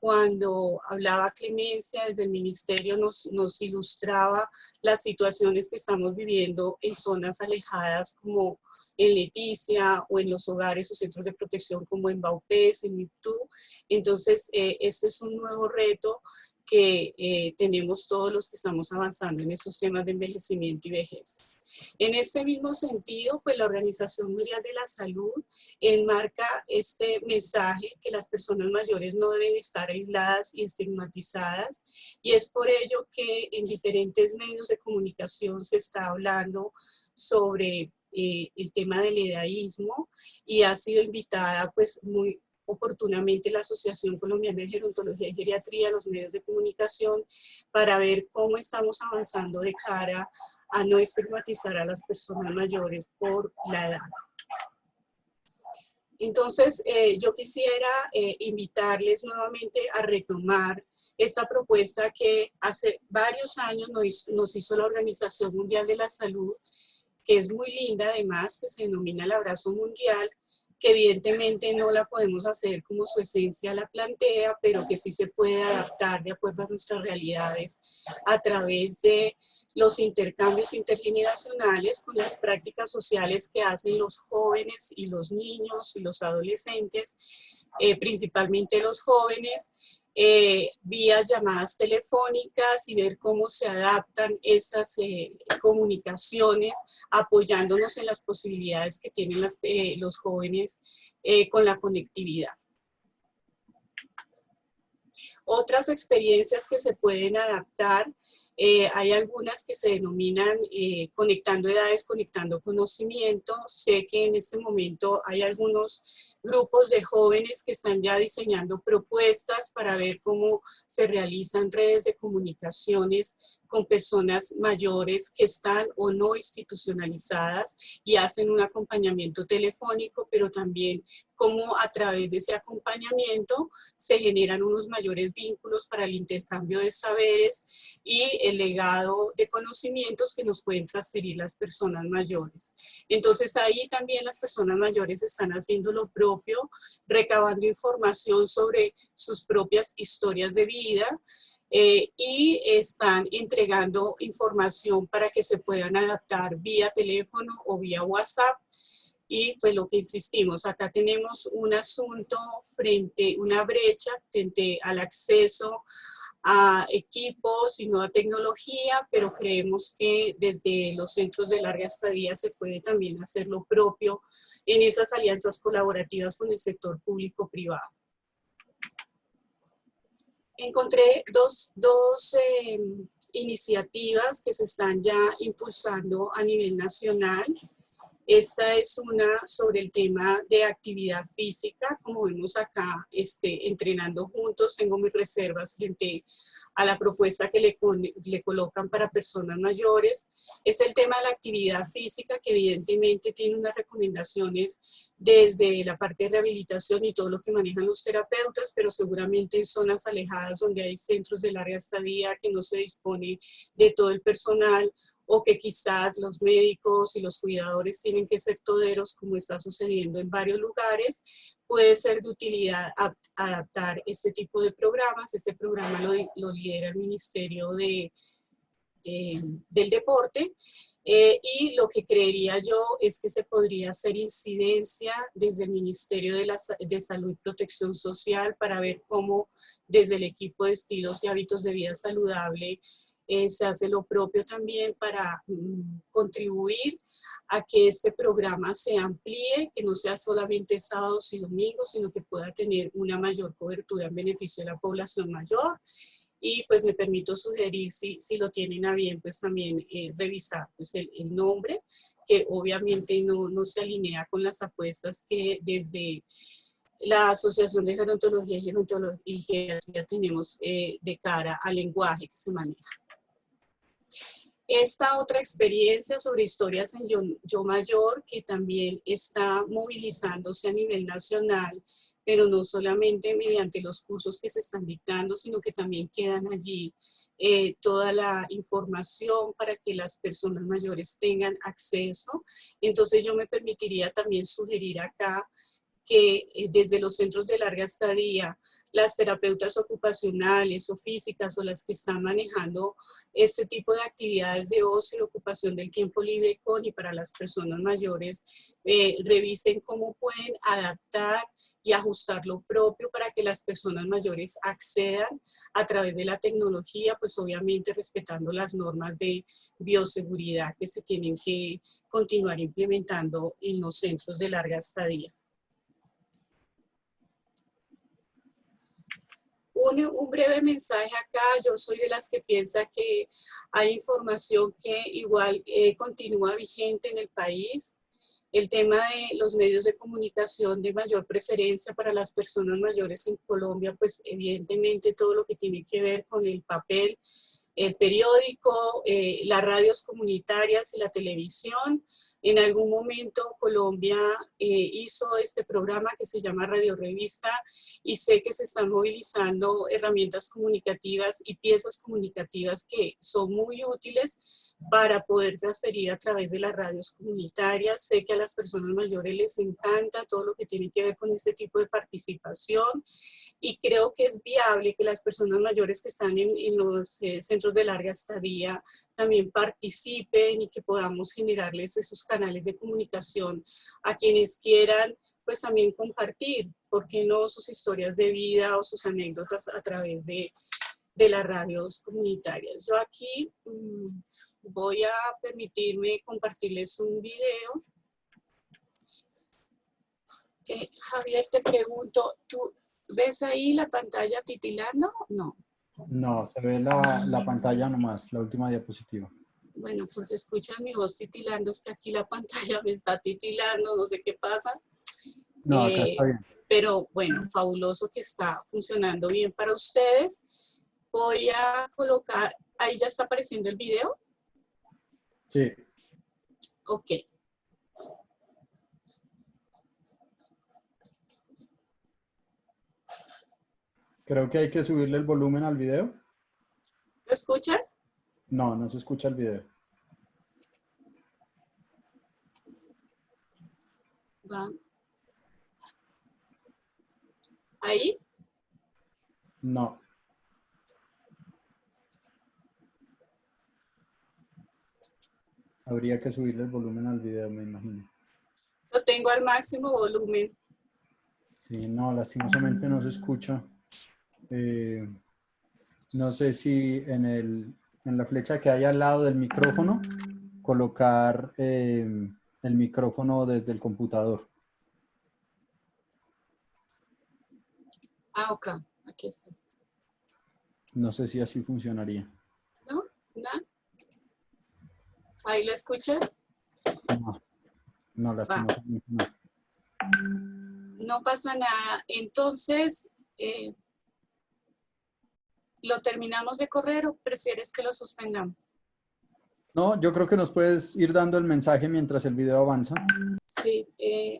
Speaker 5: Cuando hablaba Clemencia desde el ministerio nos ilustraba las situaciones que estamos viviendo en zonas alejadas como en Leticia, o en los hogares o centros de protección como en Baupés, en Miptú. Entonces, este es un nuevo reto que tenemos todos los que estamos avanzando en estos temas de envejecimiento y vejez. En este mismo sentido, pues la Organización Mundial de la Salud enmarca este mensaje que las personas mayores no deben estar aisladas y estigmatizadas, y es por ello que en diferentes medios de comunicación se está hablando sobre el tema del edadismo, y ha sido invitada pues muy oportunamente la Asociación Colombiana de Gerontología y Geriatría a los medios de comunicación para ver cómo estamos avanzando de cara a no estigmatizar a las personas mayores por la edad. Entonces, yo quisiera invitarles nuevamente a retomar esta propuesta que hace varios años nos hizo la Organización Mundial de la Salud, que es muy linda además, que se denomina el Abrazo Mundial, que evidentemente no la podemos hacer como su esencia la plantea, pero que sí se puede adaptar de acuerdo a nuestras realidades a través de los intercambios intergeneracionales con las prácticas sociales que hacen los jóvenes y los niños y los adolescentes, principalmente los jóvenes, vía llamadas telefónicas, y ver cómo se adaptan esas comunicaciones, apoyándonos en las posibilidades que tienen los jóvenes con la conectividad. Otras experiencias que se pueden adaptar, hay algunas que se denominan conectando edades, conectando conocimiento. Sé que en este momento hay algunos grupos de jóvenes que están ya diseñando propuestas para ver cómo se realizan redes de comunicaciones con personas mayores que están o no institucionalizadas, y hacen un acompañamiento telefónico, pero también cómo a través de ese acompañamiento se generan unos mayores vínculos para el intercambio de saberes y el legado de conocimientos que nos pueden transferir las personas mayores. Entonces ahí también las personas mayores están haciendo lo propio, recabando información sobre sus propias historias de vida, y están entregando información para que se puedan adaptar vía teléfono o vía WhatsApp. Y pues lo que insistimos, acá tenemos un asunto una brecha frente al acceso a equipos y nueva tecnología, pero creemos que desde los centros de larga estadía se puede también hacer lo propio en esas alianzas colaborativas con el sector público-privado. encontré dos iniciativas que se están ya impulsando a nivel nacional. Esta es una sobre el tema de actividad física. Como vemos acá, entrenando juntos, tengo mis reservas frente a la propuesta que le colocan para personas mayores. Es el tema de la actividad física, que evidentemente tiene unas recomendaciones desde la parte de rehabilitación y todo lo que manejan los terapeutas, pero seguramente en zonas alejadas donde hay centros de larga estadía, que no se dispone de todo el personal, o que quizás los médicos y los cuidadores tienen que ser toderos, como está sucediendo en varios lugares, puede ser de utilidad adaptar este tipo de programas. Este programa lo lidera el Ministerio del Deporte, y lo que creería yo es que se podría hacer incidencia desde el Ministerio de Salud y Protección Social para ver cómo desde el equipo de estilos y hábitos de vida saludable se hace lo propio también para contribuir a que este programa se amplíe, que no sea solamente sábados y domingos, sino que pueda tener una mayor cobertura en beneficio de la población mayor. Y pues me permito sugerir, si lo tienen a bien, pues también revisar pues el nombre, que obviamente no se alinea con las apuestas que desde la Asociación de Gerontología y Geriatría tenemos de cara al lenguaje que se maneja. Esta otra experiencia sobre historias en Yo Mayor, que también está movilizándose a nivel nacional, pero no solamente mediante los cursos que se están dictando, sino que también quedan allí toda la información para que las personas mayores tengan acceso. Entonces yo me permitiría también sugerir acá que desde los centros de larga estadía, las terapeutas ocupacionales o físicas o las que están manejando este tipo de actividades de ocio y ocupación del tiempo libre con y para las personas mayores, revisen cómo pueden adaptar y ajustar lo propio para que las personas mayores accedan a través de la tecnología, pues obviamente respetando las normas de bioseguridad que se tienen que continuar implementando en los centros de larga estadía. Un breve mensaje acá. Yo soy de las que piensa que hay información que igual continúa vigente en el país. El tema de los medios de comunicación de mayor preferencia para las personas mayores en Colombia, pues evidentemente todo lo que tiene que ver con el papel, el periódico, las radios comunitarias y la televisión. En algún momento Colombia hizo este programa que se llama Radio Revista, y sé que se están movilizando herramientas comunicativas y piezas comunicativas que son muy útiles para poder transferir a través de las radios comunitarias. Sé que a las personas mayores les encanta todo lo que tiene que ver con este tipo de participación, y creo que es viable que las personas mayores que están en los centros de larga estadía también participen, y que podamos generarles esos canales de comunicación a quienes quieran pues también compartir, ¿por qué no?, sus historias de vida o sus anécdotas a través de las radios comunitarias. Yo aquí voy a permitirme compartirles un video. Javier, te pregunto, ¿tú ves ahí la pantalla titilando? No.
Speaker 1: No, se ve la pantalla nomás, la última diapositiva.
Speaker 5: Bueno, pues escuchan mi voz titilando, es que aquí la pantalla me está titilando, no sé qué pasa.
Speaker 1: No, acá está bien.
Speaker 5: Pero bueno, fabuloso que está funcionando bien para ustedes. Voy a colocar, ahí ya está apareciendo el video.
Speaker 1: Sí.
Speaker 5: Ok.
Speaker 1: Creo que hay que subirle el volumen al video.
Speaker 5: ¿Lo escuchas?
Speaker 1: No, no se escucha el video.
Speaker 5: Va. ¿Ahí?
Speaker 1: No. Habría que subirle el volumen al video, me imagino.
Speaker 5: Lo tengo al máximo volumen.
Speaker 1: Sí, no, lastimosamente no se escucha. No sé si en la flecha que hay al lado del micrófono, colocar el micrófono desde el computador.
Speaker 5: Ah, ok. Aquí está.
Speaker 1: No sé si así funcionaría.
Speaker 5: ¿No? ¿No? ¿Ahí la escuchan?
Speaker 1: No, no,
Speaker 5: Va.
Speaker 1: lastimosamente no.
Speaker 5: No pasa nada. Entonces, ¿lo terminamos de correr o prefieres que lo suspendamos?
Speaker 1: No, yo creo que nos puedes ir dando el mensaje mientras el video avanza.
Speaker 5: Sí,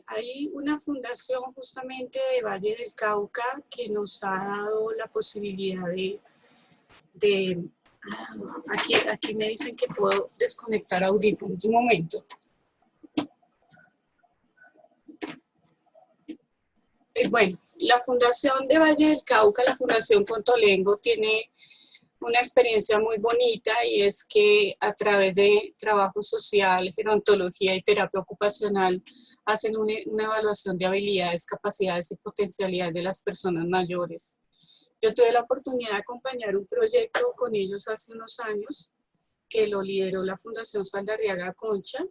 Speaker 5: hay una fundación justamente de Valle del Cauca que nos ha dado la posibilidad aquí me dicen que puedo desconectar audífonos. Un momento. Bueno, la Fundación de Valle del Cauca, la Fundación Contolengo, tiene una experiencia muy bonita y es que a través de trabajo social, gerontología y terapia ocupacional hacen una evaluación de habilidades, capacidades y potencialidades de las personas mayores. Yo tuve la oportunidad de acompañar un proyecto con ellos hace unos años que lo lideró la Fundación Saldarriaga Concha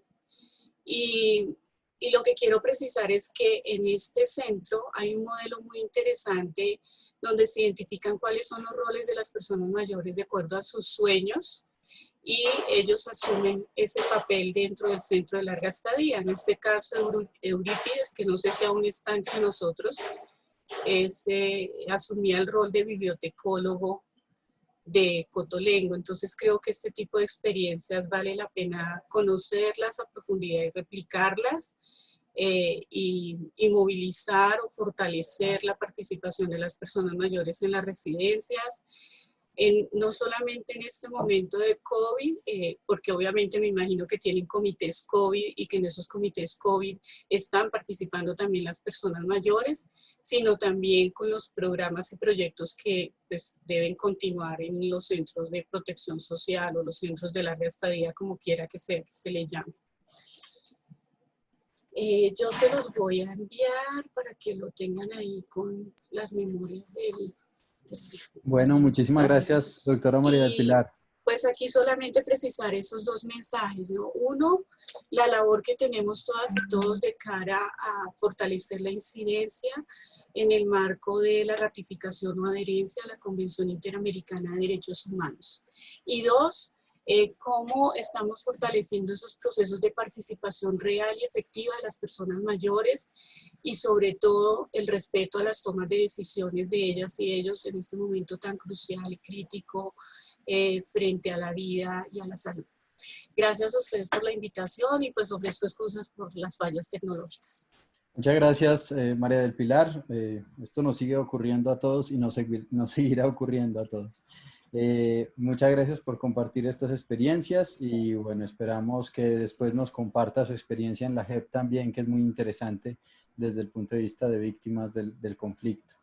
Speaker 5: y lo que quiero precisar es que en este centro hay un modelo muy interesante donde se identifican cuáles son los roles de las personas mayores de acuerdo a sus sueños y ellos asumen ese papel dentro del centro de larga estadía. En este caso, Eurípides, que no sé si aún está entre nosotros, asumía el rol de bibliotecólogo de Contolengo. Entonces creo que este tipo de experiencias vale la pena conocerlas a profundidad y replicarlas y movilizar o fortalecer la participación de las personas mayores en las residencias. No solamente en este momento de COVID, porque obviamente me imagino que tienen comités COVID y que en esos comités COVID están participando también las personas mayores, sino también con los programas y proyectos que pues, deben continuar en los centros de protección social o los centros de larga estadía, como quiera que sea que se les llame. Yo se los voy a enviar para que lo tengan ahí con las memorias del...
Speaker 1: Bueno, muchísimas gracias, doctora María del
Speaker 5: Y
Speaker 1: Pilar.
Speaker 5: pues aquí solamente precisar esos dos mensajes, ¿no? Uno, la labor que tenemos todas y todos de cara a fortalecer la incidencia en el marco de la ratificación o adherencia a la Convención Interamericana de Derechos Humanos. Y dos, cómo estamos fortaleciendo esos procesos de participación real y efectiva de las personas mayores y sobre todo el respeto a las tomas de decisiones de ellas y ellos en este momento tan crucial y crítico frente a la vida y a la salud. Gracias a ustedes por la invitación y pues ofrezco excusas por las fallas tecnológicas.
Speaker 1: Muchas gracias, María del Pilar. Esto nos sigue ocurriendo a todos y nos seguirá ocurriendo a todos. Muchas gracias por compartir estas experiencias y bueno, esperamos que después nos comparta su experiencia en la JEP también, que es muy interesante desde el punto de vista de víctimas del conflicto.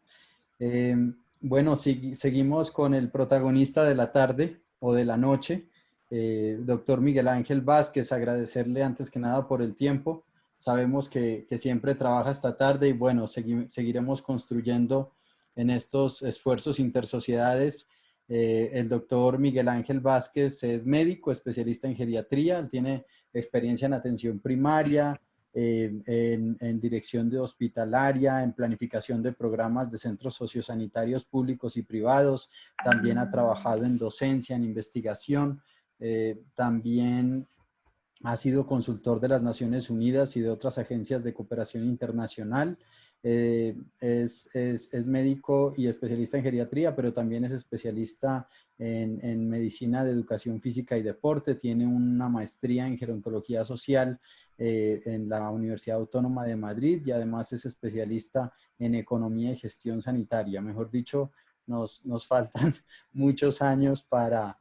Speaker 1: Bueno, seguimos con el protagonista de la tarde o de la noche, doctor Miguel Ángel Vázquez, agradecerle antes que nada por el tiempo. Sabemos que siempre trabaja esta tarde y bueno, seguiremos construyendo en estos esfuerzos intersociedades. El doctor Miguel Ángel Vázquez es médico, especialista en geriatría, él tiene experiencia en atención primaria, en dirección de hospitalaria, en planificación de programas de centros sociosanitarios públicos y privados, también ha trabajado en docencia, en investigación, también ha sido consultor de las Naciones Unidas y de otras agencias de cooperación internacional. Es médico y especialista en geriatría, pero también es especialista en medicina de educación física y deporte. Tiene una maestría en gerontología social en la Universidad Autónoma de Madrid y además es especialista en economía y gestión sanitaria. Mejor dicho, nos faltan muchos años para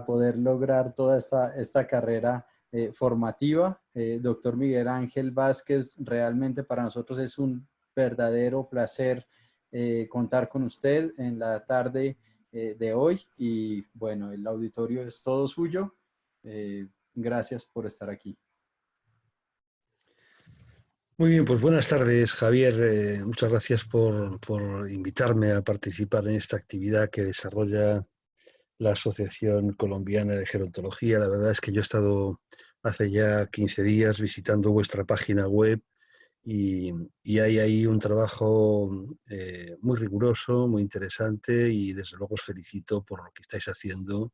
Speaker 1: poder lograr toda esta carrera formativa. Doctor Miguel Ángel Vázquez, realmente para nosotros es un verdadero placer contar con usted en la tarde de hoy y bueno, el auditorio es todo suyo. Gracias por estar aquí.
Speaker 6: Muy bien, pues buenas tardes, Javier. Muchas gracias por invitarme a participar en esta actividad que desarrolla la Asociación Colombiana de Gerontología. La verdad es que yo he estado hace ya 15 días visitando vuestra página web y hay ahí un trabajo muy riguroso, muy interesante, y desde luego os felicito por lo que estáis haciendo,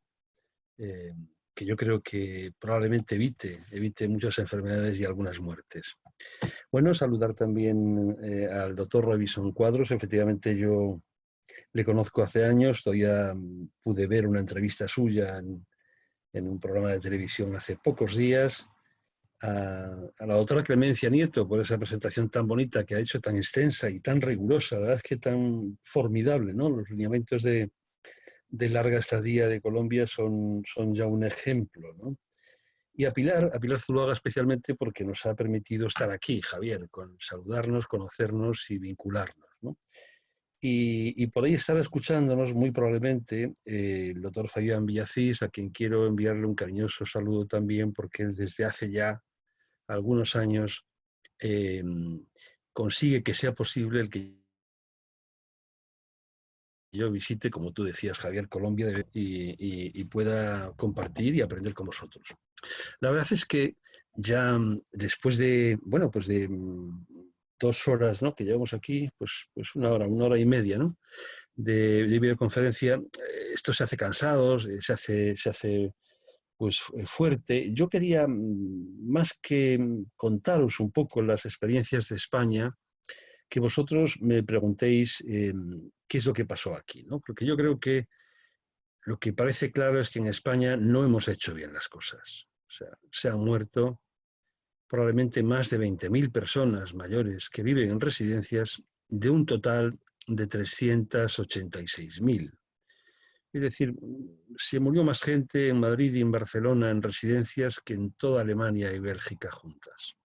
Speaker 6: que yo creo que probablemente evite muchas enfermedades y algunas muertes. Bueno, saludar también al doctor Robinson Cuadros. Efectivamente, yo le conozco hace años, todavía pude ver una entrevista suya en un programa de televisión hace pocos días. A la doctora Clemencia Nieto por esa presentación tan bonita que ha hecho, tan extensa y tan rigurosa, la verdad es que tan formidable, ¿no? Los lineamientos de larga estadía de Colombia son ya un ejemplo, ¿no? Y a Pilar Zuluaga especialmente, porque nos ha permitido estar aquí, Javier, saludarnos, conocernos y vincularnos, ¿no? Y por ahí estará escuchándonos muy probablemente el doctor Fabián Villacís, a quien quiero enviarle un cariñoso saludo también, porque él desde hace ya algunos años consigue que sea posible el que yo visite, como tú decías, Javier, Colombia, y pueda compartir y aprender con vosotros. La verdad es que ya después de, bueno, pues de 2 horas, ¿no?, que llevamos aquí, pues una hora y media, ¿no?, de videoconferencia, esto se hace cansado, se hace pues fuerte. Yo quería, más que contaros un poco las experiencias de España, que vosotros me preguntéis qué es lo que pasó aquí, ¿no? Porque yo creo que lo que parece claro es que en España no hemos hecho bien las cosas. O sea, se han muerto probablemente más de 20.000 personas mayores que viven en residencias, de un total de 386.000. Es decir, se murió más gente en Madrid y en Barcelona en residencias que en toda Alemania y Bélgica juntas.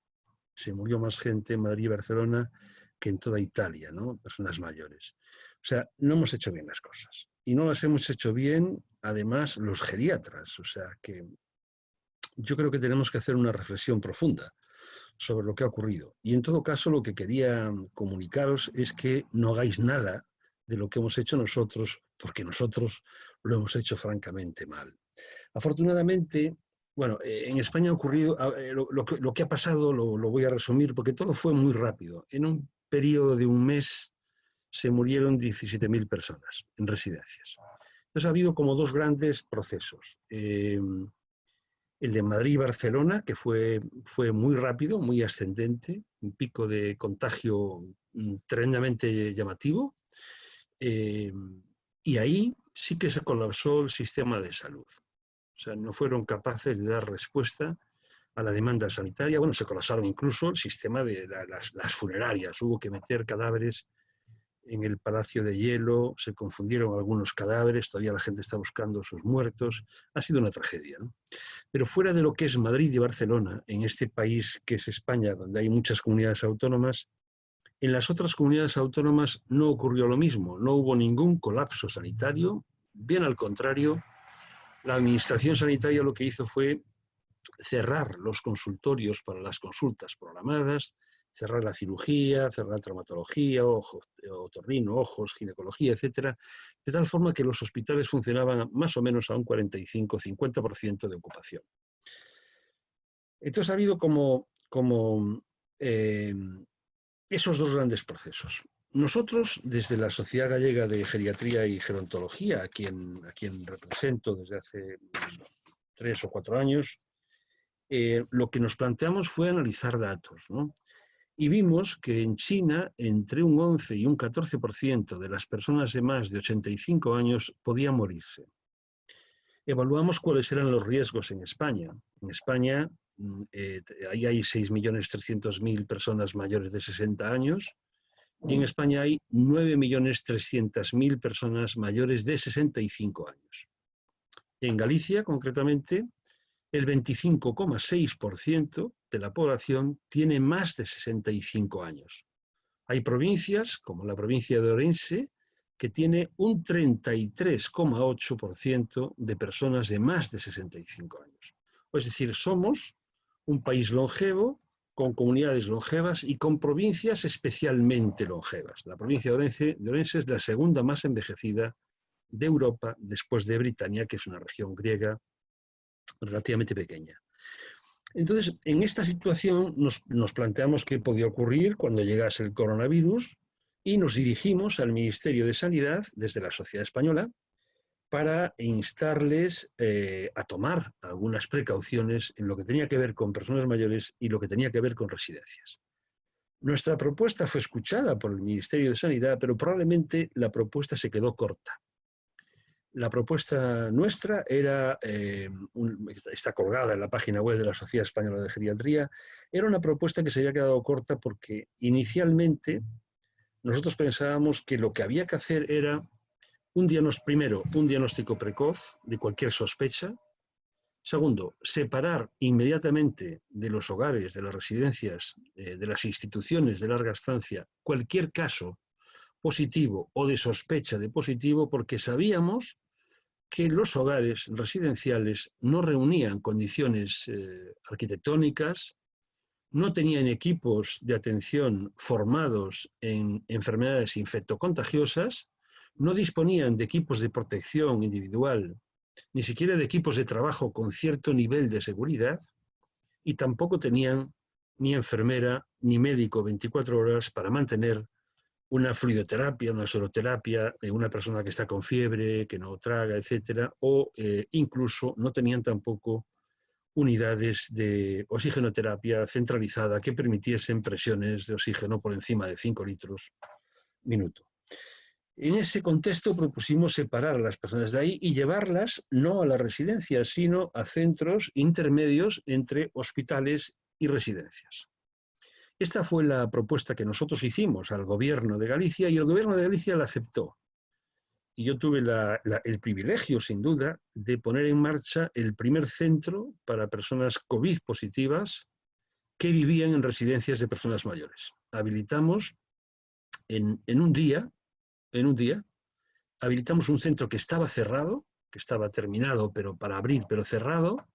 Speaker 6: Se murió más gente en Madrid y Barcelona que en toda Italia, ¿no?, personas mayores. O sea, no hemos hecho bien las cosas. Y no las hemos hecho bien, además, los geriatras. O sea, que yo creo que tenemos que hacer una reflexión profunda sobre lo que ha ocurrido. Y en todo caso, lo que quería comunicaros es que no hagáis nada de lo que hemos hecho nosotros, porque nosotros lo hemos hecho francamente mal. Afortunadamente, bueno, en España ha ocurrido, lo que ha pasado lo voy a resumir, porque todo fue muy rápido. En un periodo de un mes se murieron 17.000 personas en residencias. Entonces ha habido como 2 grandes procesos. El de Madrid y Barcelona, que fue muy rápido, muy ascendente, un pico de contagio tremendamente llamativo, y ahí sí que se colapsó el sistema de salud. O sea, no fueron capaces de dar respuesta a la demanda sanitaria. Bueno, se colapsaron incluso el sistema de las funerarias. Hubo que meter cadáveres en el Palacio de Hielo, se confundieron algunos cadáveres, todavía la gente está buscando sus muertos. Ha sido una tragedia, ¿no? Pero fuera de lo que es Madrid y Barcelona, en este país que es España, donde hay muchas comunidades autónomas, en las otras comunidades autónomas no ocurrió lo mismo, no hubo ningún colapso sanitario, bien al contrario, la administración sanitaria lo que hizo fue cerrar los consultorios para las consultas programadas, cerrar la cirugía, cerrar traumatología, otorrino, ojos, ginecología, etcétera, de tal forma que los hospitales funcionaban más o menos a un 45-50% de ocupación. Entonces ha habido como esos 2 grandes procesos. Nosotros, desde la Sociedad Gallega de Geriatría y Gerontología, a quien represento desde hace 3 o 4 años, lo que nos planteamos fue analizar datos, ¿no? Y vimos que en China, entre un 11 y un 14% de las personas de más de 85 años podían morirse. Evaluamos cuáles eran los riesgos en España. En España ahí hay 6.300.000 personas mayores de 60 años, y en España hay 9.300.000 personas mayores de 65 años. En Galicia, concretamente, el 25,6% de la población tiene más de 65 años. Hay provincias, como la provincia de Orense, que tiene un 33,8% de personas de más de 65 años. Es decir, somos un país longevo, con comunidades longevas y con provincias especialmente longevas. La provincia de Orense es la segunda más envejecida de Europa, después de Britania, que es una región griega relativamente pequeña. Entonces, en esta situación nos planteamos qué podía ocurrir cuando llegase el coronavirus y nos dirigimos al Ministerio de Sanidad desde la Sociedad Española para instarles a tomar algunas precauciones en lo que tenía que ver con personas mayores y lo que tenía que ver con residencias. Nuestra propuesta fue escuchada por el Ministerio de Sanidad, pero probablemente la propuesta se quedó corta. La propuesta nuestra era, está colgada en la página web de la Sociedad Española de Geriatría, era una propuesta que se había quedado corta porque inicialmente nosotros pensábamos que lo que había que hacer era primero, un diagnóstico precoz de cualquier sospecha. Segundo, separar inmediatamente de los hogares, de las residencias, de las instituciones de larga estancia, cualquier caso positivo o de sospecha de positivo, porque sabíamos que los hogares residenciales no reunían condiciones arquitectónicas, no tenían equipos de atención formados en enfermedades infectocontagiosas, no disponían de equipos de protección individual, ni siquiera de equipos de trabajo con cierto nivel de seguridad, y tampoco tenían ni enfermera ni médico 24 horas para mantener una fluidoterapia, una soroterapia de una persona que está con fiebre, que no traga, etcétera, o incluso no tenían tampoco unidades de oxigenoterapia centralizada que permitiesen presiones de oxígeno por encima de 5 litros minuto. En ese contexto propusimos separar a las personas de ahí y llevarlas no a las residencias, sino a centros intermedios entre hospitales y residencias. Esta fue la propuesta que nosotros hicimos al Gobierno de Galicia y el Gobierno de Galicia la aceptó. Y yo tuve el privilegio, sin duda, de poner en marcha el primer centro para personas COVID positivas que vivían en residencias de personas mayores. Habilitamos en un día, habilitamos un centro que estaba cerrado, que estaba terminado pero para abrir, pero cerrado.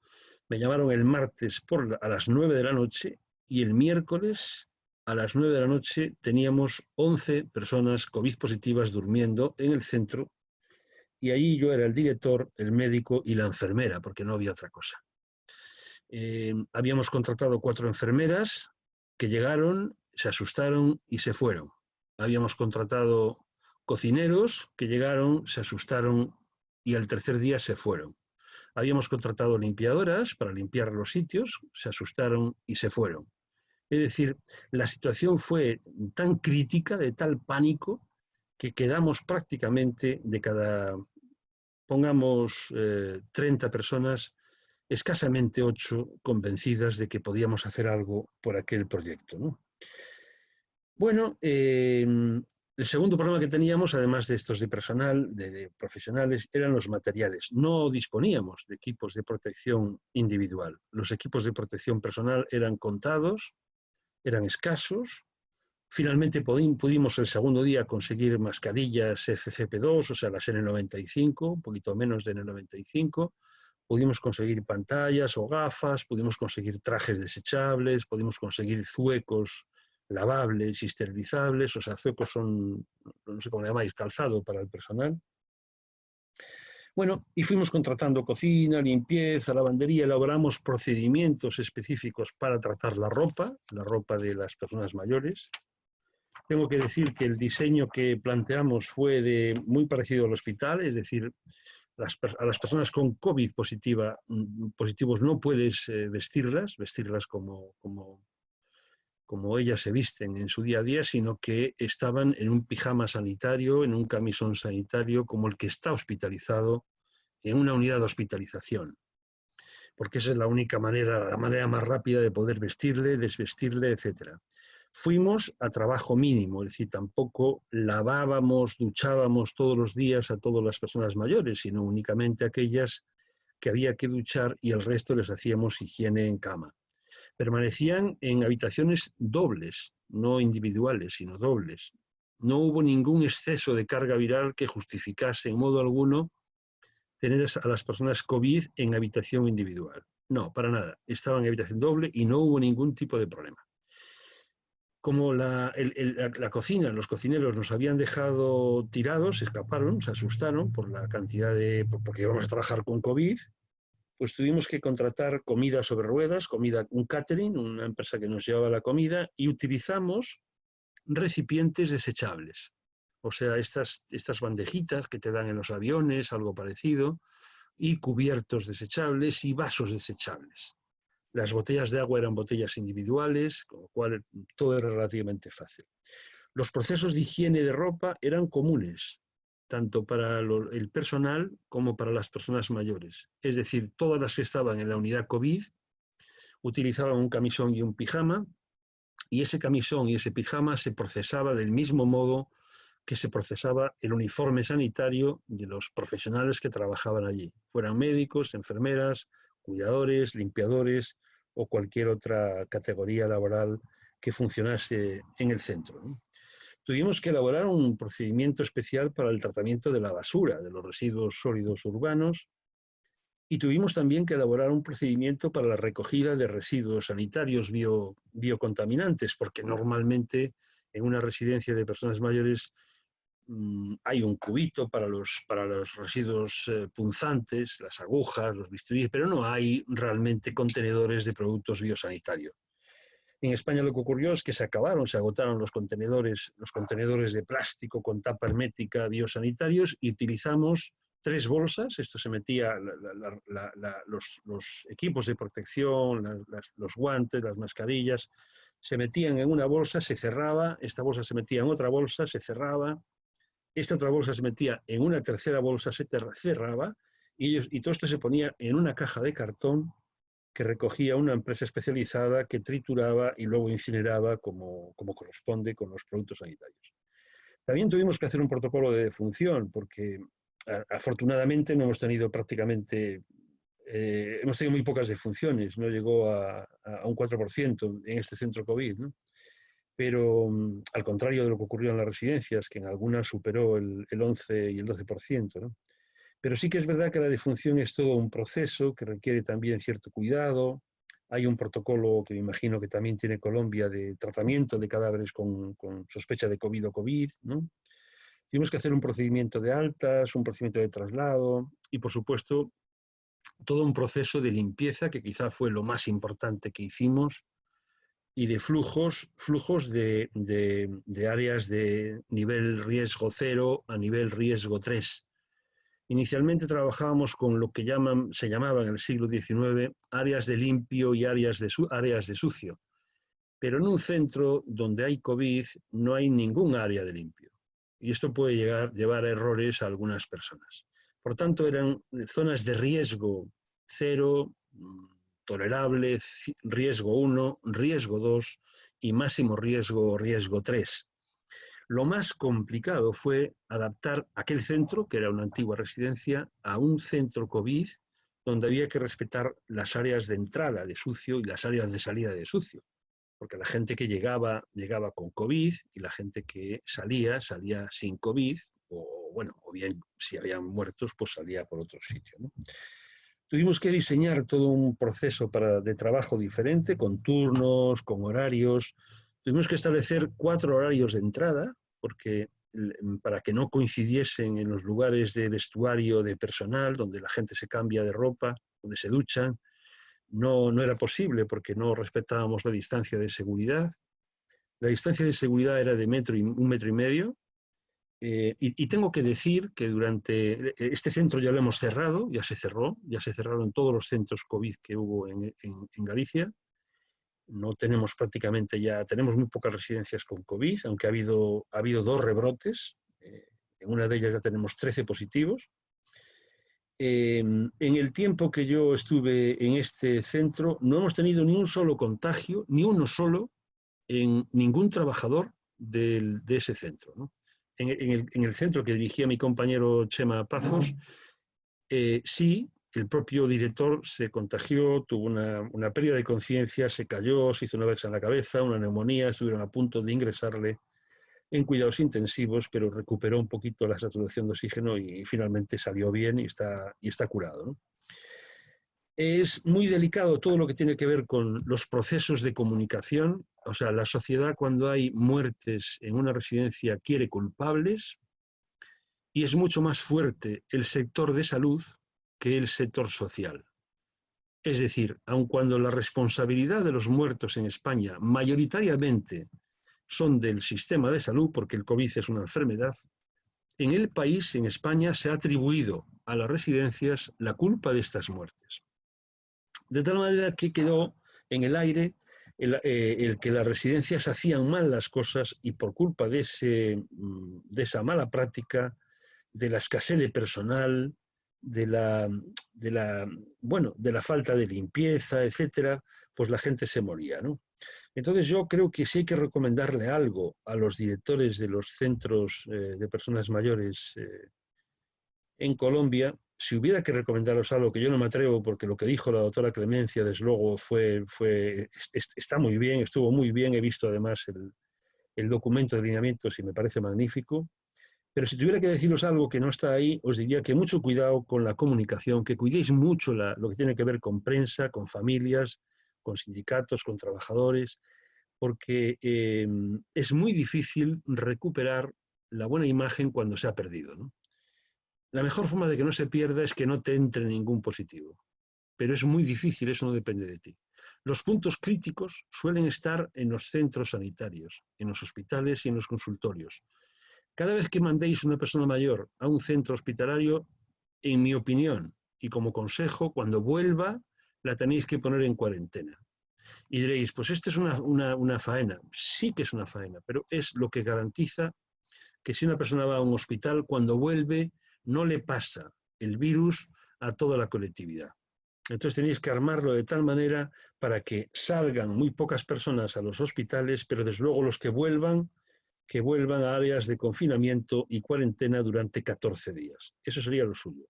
Speaker 6: Me llamaron el martes a las 9 de la noche y el miércoles a las 9 de la noche teníamos 11 personas COVID positivas durmiendo en el centro y ahí yo era el director, el médico y la enfermera, porque no había otra cosa. Habíamos contratado 4 enfermeras que llegaron, se asustaron y se fueron. Habíamos contratado cocineros que llegaron, se asustaron y al tercer día se fueron. Habíamos contratado limpiadoras para limpiar los sitios, se asustaron y se fueron. Es decir, la situación fue tan crítica, de tal pánico, que quedamos prácticamente de cada, pongamos 30 personas, escasamente 8 convencidas de que podíamos hacer algo por aquel proyecto, ¿no? Bueno, el segundo problema que teníamos, además de estos de personal, de profesionales, eran los materiales. No disponíamos de equipos de protección individual. Los equipos de protección personal eran contados, eran escasos. Finalmente pudimos el segundo día conseguir mascarillas FFP2, o sea, las N95, un poquito menos de N95. Pudimos conseguir pantallas o gafas, pudimos conseguir trajes desechables, pudimos conseguir zuecos lavables y esterilizables, o sea, zuecos son, no sé cómo le llamáis, calzado para el personal. Bueno, y fuimos contratando cocina, limpieza, lavandería, elaboramos procedimientos específicos para tratar la ropa de las personas mayores. Tengo que decir que el diseño que planteamos fue muy parecido al hospital, es decir, a las personas con COVID positivos no puedes vestirlas como ellas se visten en su día a día, sino que estaban en un pijama sanitario, en un camisón sanitario, como el que está hospitalizado en una unidad de hospitalización. Porque esa es la única manera, la manera más rápida de poder vestirle, desvestirle, etc. Fuimos a trabajo mínimo, es decir, tampoco lavábamos, duchábamos todos los días a todas las personas mayores, sino únicamente aquellas que había que duchar y el resto les hacíamos higiene en cama. Permanecían en habitaciones dobles, no individuales, sino dobles. No hubo ningún exceso de carga viral que justificase en modo alguno tener a las personas COVID en habitación individual. No, para nada. Estaban en habitación doble y no hubo ningún tipo de problema. Como la cocina, los cocineros nos habían dejado tirados, se escaparon, se asustaron por la cantidad porque íbamos a trabajar con COVID, pues tuvimos que contratar comida sobre ruedas, un catering, una empresa que nos llevaba la comida, y utilizamos recipientes desechables. O sea, estas bandejitas que te dan en los aviones, algo parecido, y cubiertos desechables y vasos desechables. Las botellas de agua eran botellas individuales, con lo cual todo era relativamente fácil. Los procesos de higiene de ropa eran comunes, tanto para el personal como para las personas mayores. Es decir, todas las que estaban en la unidad COVID utilizaban un camisón y un pijama, y ese camisón y ese pijama se procesaba del mismo modo que se procesaba el uniforme sanitario de los profesionales que trabajaban allí, fueran médicos, enfermeras, cuidadores, limpiadores o cualquier otra categoría laboral que funcionase en el centro, ¿no? Tuvimos que elaborar un procedimiento especial para el tratamiento de la basura, de los residuos sólidos urbanos, y tuvimos también que elaborar un procedimiento para la recogida de residuos sanitarios biocontaminantes, porque normalmente en una residencia de personas mayores hay un cubito para los residuos punzantes, las agujas, los bisturíes, pero no hay realmente contenedores de productos biosanitarios. En España lo que ocurrió es que se agotaron los contenedores de plástico con tapa hermética biosanitarios, y utilizamos 3 bolsas. Esto se metía, los equipos de protección, los guantes, las mascarillas, se metían en una bolsa, se cerraba, esta bolsa se metía en otra bolsa, se cerraba, esta otra bolsa se metía en una tercera bolsa, se cerraba, y todo esto se ponía en una caja de cartón que recogía una empresa especializada que trituraba y luego incineraba como corresponde con los productos sanitarios. También tuvimos que hacer un protocolo de defunción, porque afortunadamente no hemos tenido prácticamente, hemos tenido muy pocas defunciones, no llegó a un 4% en este centro COVID, ¿no? Pero al contrario de lo que ocurrió en las residencias, que en algunas superó el 11 y el 12%, ¿no? Pero sí que es verdad que la defunción es todo un proceso que requiere también cierto cuidado. Hay un protocolo que me imagino que también tiene Colombia de tratamiento de cadáveres con sospecha de COVID o COVID, ¿no? Tuvimos que hacer un procedimiento de altas, un procedimiento de traslado y, por supuesto, todo un proceso de limpieza que quizá fue lo más importante que hicimos, y de flujos de áreas de nivel riesgo 0 a nivel riesgo 3. Inicialmente trabajábamos con lo que se llamaba en el siglo XIX áreas de limpio y áreas de sucio, pero en un centro donde hay COVID no hay ningún área de limpio, y esto puede llevar a errores a algunas personas. Por tanto, eran zonas de riesgo 0, tolerable, riesgo 1, riesgo 2 y máximo riesgo 3. Lo más complicado fue adaptar aquel centro, que era una antigua residencia, a un centro COVID donde había que respetar las áreas de entrada de sucio y las áreas de salida de sucio, porque la gente que llegaba con COVID, y la gente que salía sin COVID, o bien si habían muertos, pues salía por otro sitio, ¿no? Tuvimos que diseñar todo un proceso de trabajo diferente, con turnos, con horarios. Tuvimos que establecer 4 horarios de entrada, porque para que no coincidiesen en los lugares de vestuario de personal, donde la gente se cambia de ropa, donde se duchan, no era posible porque no respetábamos la distancia de seguridad. La distancia de seguridad era de 1,5 metros, y tengo que decir que durante este centro ya lo hemos cerrado, ya se cerraron todos los centros COVID que hubo en Galicia. No tenemos tenemos muy pocas residencias con COVID, aunque ha habido 2 rebrotes. En una de ellas ya tenemos 13 positivos. En el tiempo que yo estuve en este centro no hemos tenido ni un solo contagio, ni uno solo, en ningún trabajador de ese centro, ¿no? En el centro que dirigía mi compañero Chema Pazos, sí, el propio director se contagió, tuvo una pérdida de conciencia, se cayó, se hizo una bolsa en la cabeza, una neumonía, estuvieron a punto de ingresarle en cuidados intensivos, pero recuperó un poquito la saturación de oxígeno y finalmente salió bien y está curado, ¿no? Es muy delicado todo lo que tiene que ver con los procesos de comunicación. O sea, la sociedad, cuando hay muertes en una residencia, quiere culpables, y es mucho más fuerte el sector de salud que el sector social. Es decir, aun cuando la responsabilidad de los muertos en España mayoritariamente son del sistema de salud, porque el COVID es una enfermedad, en el país, en España, se ha atribuido a las residencias la culpa de estas muertes. De tal manera que quedó en el aire el que las residencias hacían mal las cosas y por culpa de esa mala práctica, de la escasez de personal, de la falta de limpieza, etcétera, pues la gente se moría, ¿no? Entonces yo creo que sí hay que recomendarle algo a los directores de los centros de personas mayores en Colombia. Si hubiera que recomendaros algo, que yo no me atrevo, porque lo que dijo la doctora Clemencia, desde luego, está muy bien, estuvo muy bien, he visto además el documento de lineamientos y me parece magnífico, pero si tuviera que deciros algo que no está ahí, os diría que mucho cuidado con la comunicación, que cuidéis mucho lo que tiene que ver con prensa, con familias, con sindicatos, con trabajadores, porque es muy difícil recuperar la buena imagen cuando se ha perdido, ¿no? La mejor forma de que no se pierda es que no te entre ningún positivo, pero es muy difícil, eso no depende de ti. Los puntos críticos suelen estar en los centros sanitarios, en los hospitales y en los consultorios. Cada vez que mandéis una persona mayor a un centro hospitalario, en mi opinión y como consejo, cuando vuelva, la tenéis que poner en cuarentena. Y diréis, pues esto es una faena. Sí que es una faena, pero es lo que garantiza que si una persona va a un hospital, cuando vuelve, no le pasa el virus a toda la colectividad. Entonces tenéis que armarlo de tal manera para que salgan muy pocas personas a los hospitales, pero desde luego los que vuelvan a áreas de confinamiento y cuarentena durante 14 días. Eso sería lo suyo.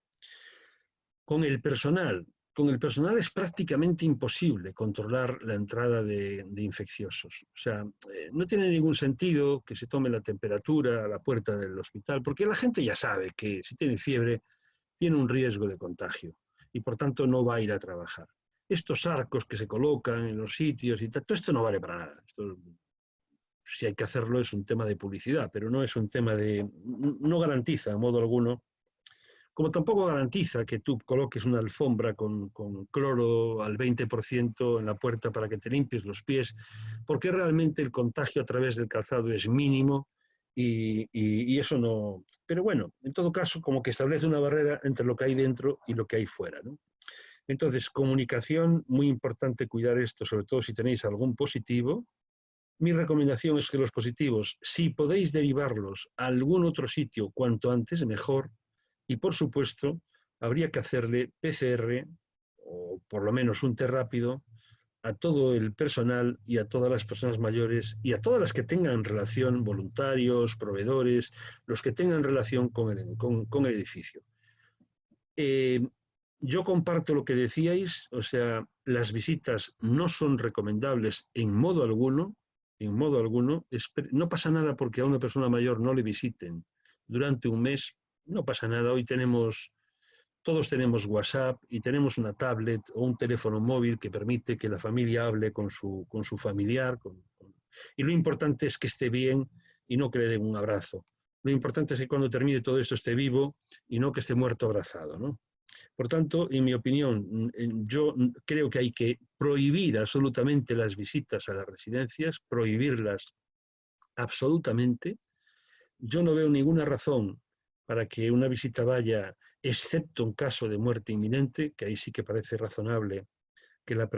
Speaker 6: Con el personal es prácticamente imposible controlar la entrada de infecciosos. O sea, no tiene ningún sentido que se tome la temperatura a la puerta del hospital, porque la gente ya sabe que si tiene fiebre tiene un riesgo de contagio y por tanto no va a ir a trabajar. Estos arcos que se colocan en los sitios y todo esto no vale para nada. Esto, si hay que hacerlo, es un tema de publicidad, pero no es un tema no garantiza, en modo alguno, como tampoco garantiza que tú coloques una alfombra con cloro al 20% en la puerta para que te limpies los pies, porque realmente el contagio a través del calzado es mínimo y eso no... Pero bueno, en todo caso, como que establece una barrera entre lo que hay dentro y lo que hay fuera, ¿no? Entonces, comunicación, muy importante cuidar esto, sobre todo si tenéis algún positivo. Mi recomendación es que los positivos, si podéis derivarlos a algún otro sitio cuanto antes, mejor. Y por supuesto, habría que hacerle PCR, o por lo menos un test rápido, a todo el personal y a todas las personas mayores y a todas las que tengan relación, voluntarios, proveedores, los que tengan relación con el edificio. Yo comparto lo que decíais, o sea, las visitas no son recomendables en modo alguno, no pasa nada porque a una persona mayor no le visiten durante un mes, no pasa nada. Hoy todos tenemos WhatsApp y tenemos una tablet o un teléfono móvil que permite que la familia hable con su familiar. Y lo importante es que esté bien y no que le den un abrazo. Lo importante es que cuando termine todo esto esté vivo y no que esté muerto abrazado, ¿no? Por tanto, en mi opinión, yo creo que hay que prohibir absolutamente las visitas a las residencias, prohibirlas absolutamente. Yo no veo ninguna razón para que una visita vaya, excepto en caso de muerte inminente, que ahí sí que parece razonable que la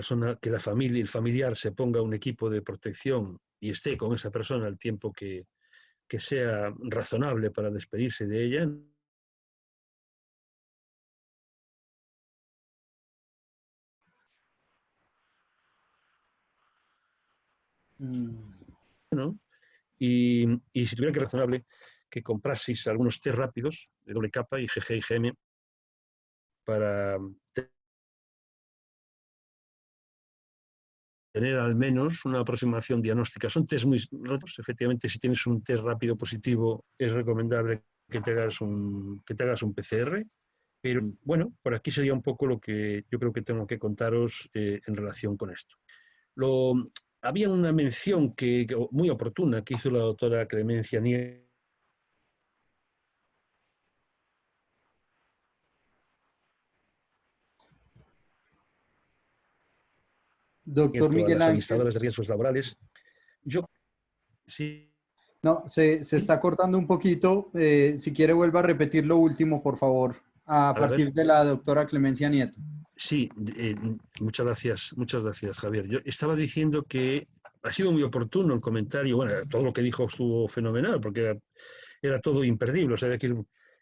Speaker 6: familia, el familiar se ponga un equipo de protección y esté con esa persona al tiempo que sea razonable para despedirse de ella. ¿No? Y si tuviera que ser razonable, que compraseis algunos test rápidos de doble capa, IgG y IgM, para tener al menos una aproximación diagnóstica. Son test muy raros. Efectivamente, si tienes un test rápido positivo, es recomendable que te hagas un PCR. Pero bueno, por aquí sería un poco lo que yo creo que tengo que contaros en relación con esto. Había una mención muy oportuna que hizo la doctora Clemencia Nieves.
Speaker 1: Doctor
Speaker 6: a
Speaker 1: Miguel
Speaker 6: las
Speaker 1: Ángel.
Speaker 6: administradoras de riesgos laborales. Yo, sí.
Speaker 1: No, se está cortando un poquito. Si quiere, vuelva a repetir lo último, por favor, a partir de la doctora Clemencia Nieto.
Speaker 6: Sí, muchas gracias, Javier. Yo estaba diciendo que ha sido muy oportuno el comentario. Bueno, todo lo que dijo estuvo fenomenal, porque era todo imperdible. O sea, había que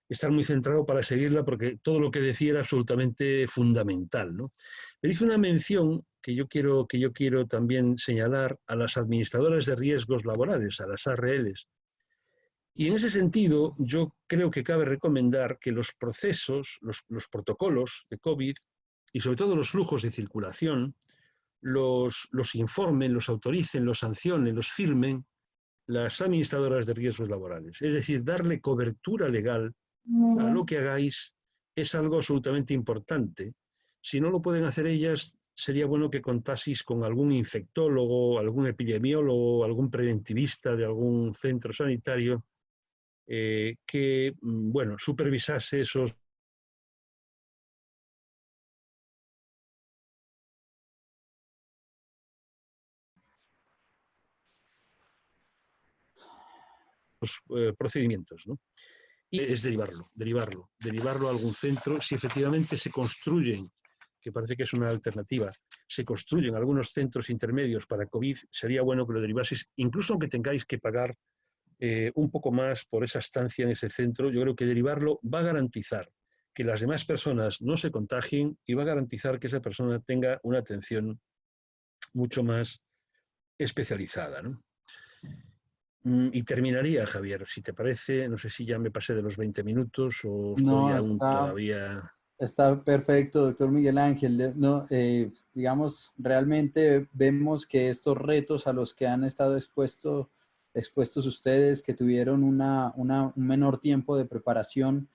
Speaker 6: estar muy centrado para seguirla, porque todo lo que decía era absolutamente fundamental, ¿no? Pero hizo una mención que yo quiero también señalar a las administradoras de riesgos laborales, a las ARLs. Y en ese sentido, yo creo que cabe recomendar que los procesos, los protocolos de COVID y sobre todo los flujos de circulación, los informen, los autoricen, los sancionen, los firmen las administradoras de riesgos laborales. Es decir, darle cobertura legal a lo que hagáis es algo absolutamente importante. Si no lo pueden hacer ellas, sería bueno que contaseis con algún infectólogo, algún epidemiólogo, algún preventivista de algún centro sanitario que, bueno, supervisase esos procedimientos, ¿no? Y es derivarlo a algún centro. Si efectivamente se construyen, que parece que es una alternativa, se construyen algunos centros intermedios para COVID, sería bueno que lo derivaseis, incluso aunque tengáis que pagar un poco más por esa estancia en ese centro. Yo creo que derivarlo va a garantizar que las demás personas no se contagien y va a garantizar que esa persona tenga una atención mucho más especializada, ¿no? Y terminaría, Javier, si te parece. No sé si ya me pasé de los 20 minutos o estoy aún todavía...
Speaker 1: Está perfecto, doctor Miguel Ángel. No, digamos, realmente vemos que estos retos a los que han estado expuestos ustedes, que tuvieron un menor tiempo de preparación,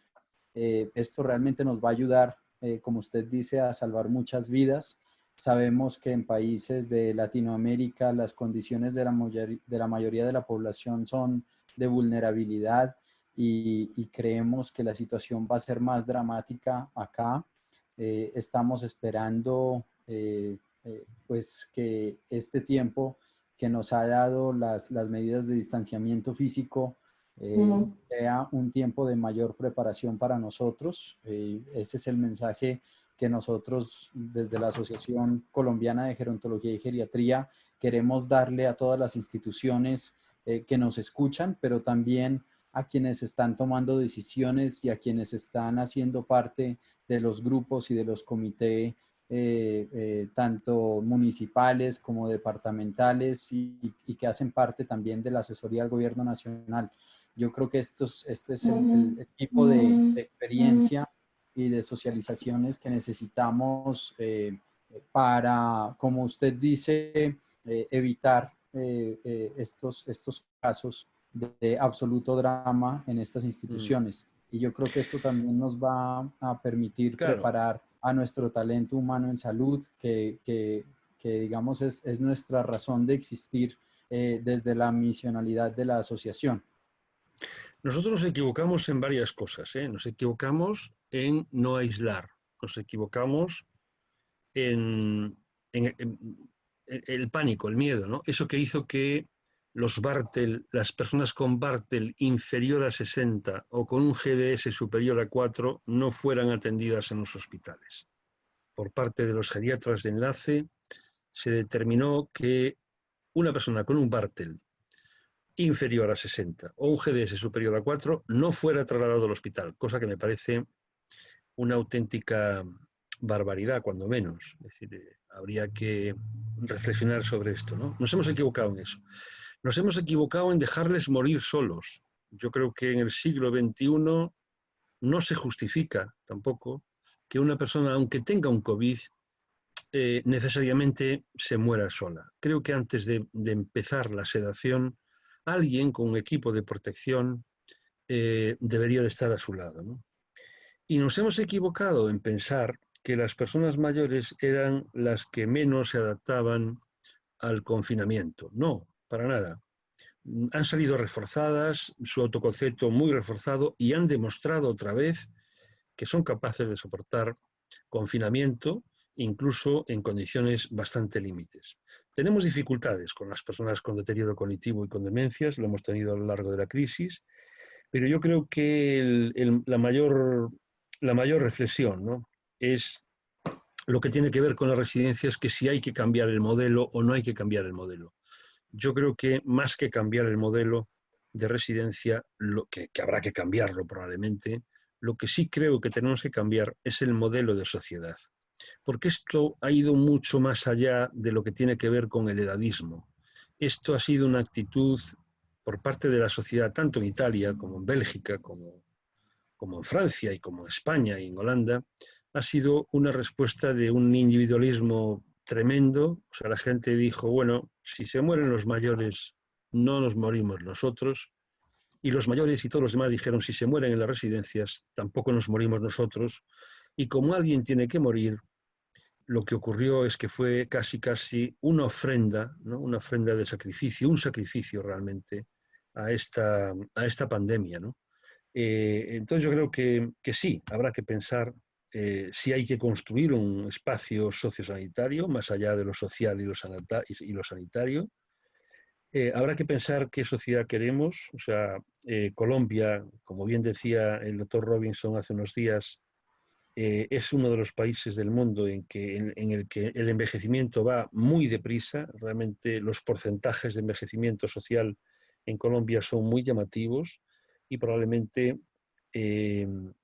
Speaker 1: esto realmente nos va a ayudar, como usted dice, a salvar muchas vidas. Sabemos que en países de Latinoamérica las condiciones de la mayoría de la población son de vulnerabilidad y creemos que la situación va a ser más dramática acá. Estamos esperando pues que este tiempo que nos ha dado las medidas de distanciamiento físico sea un tiempo de mayor preparación para nosotros. Ese es el mensaje que nosotros desde la Asociación Colombiana de Gerontología y Geriatría queremos darle a todas las instituciones que nos escuchan, pero también a quienes están tomando decisiones y a quienes están haciendo parte de los grupos y de los comités tanto municipales como departamentales y que hacen parte también de la asesoría del gobierno nacional. Yo creo que este es el tipo de experiencia y de socializaciones que necesitamos para, como usted dice, evitar estos casos de absoluto drama en estas instituciones. Y yo creo que esto también nos va a permitir preparar a nuestro talento humano en salud, que digamos es nuestra razón de existir desde la misionalidad de la asociación.
Speaker 6: Nosotros nos equivocamos en varias cosas, ¿eh? Nos equivocamos en no aislar, nos equivocamos en el pánico, el miedo, ¿no? Eso que hizo que los Bartel, las personas con Bartel inferior a 60 o con un GDS superior a 4 no fueran atendidas en los hospitales. Por parte de los geriatras de enlace se determinó que una persona con un Bartel inferior a 60 o un GDS superior a 4 no fuera trasladado al hospital, cosa que me parece una auténtica barbaridad, cuando menos. Es decir, habría que reflexionar sobre esto, ¿no? Nos hemos equivocado en eso. Nos hemos equivocado en dejarles morir solos. Yo creo que en el siglo XXI no se justifica tampoco que una persona, aunque tenga un COVID, necesariamente se muera sola. Creo que antes de empezar la sedación, alguien con un equipo de protección debería de estar a su lado, ¿no? Y nos hemos equivocado en pensar que las personas mayores eran las que menos se adaptaban al confinamiento. No, para nada. Han salido reforzadas, su autoconcepto muy reforzado, y han demostrado otra vez que son capaces de soportar confinamiento incluso en condiciones bastante límites. Tenemos dificultades con las personas con deterioro cognitivo y con demencias, lo hemos tenido a lo largo de la crisis, pero yo creo que la mayor reflexión, ¿no?, es lo que tiene que ver con las residencias, que si hay que cambiar el modelo o no hay que cambiar el modelo. Yo creo que más que cambiar el modelo de residencia, que habrá que cambiarlo probablemente, lo que sí creo que tenemos que cambiar es el modelo de sociedad. Porque esto ha ido mucho más allá de lo que tiene que ver con el edadismo. Esto ha sido una actitud por parte de la sociedad, tanto en Italia como en Bélgica, como en Francia y como en España y en Holanda, ha sido una respuesta de un individualismo tremendo. O sea, la gente dijo, bueno, si se mueren los mayores, no nos morimos nosotros. Y los mayores y todos los demás dijeron, si se mueren en las residencias, tampoco nos morimos nosotros. Y como alguien tiene que morir, lo que ocurrió es que fue casi una ofrenda, ¿no?, una ofrenda de sacrificio, un sacrificio realmente a esta pandemia, ¿no? Entonces yo creo que sí, habrá que pensar si hay que construir un espacio sociosanitario más allá de lo social y lo sanitario. Habrá que pensar qué sociedad queremos. O sea, Colombia, como bien decía el doctor Robinson hace unos días, es uno de los países del mundo en el que el envejecimiento va muy deprisa. Realmente los porcentajes de envejecimiento social en Colombia son muy llamativos y probablemente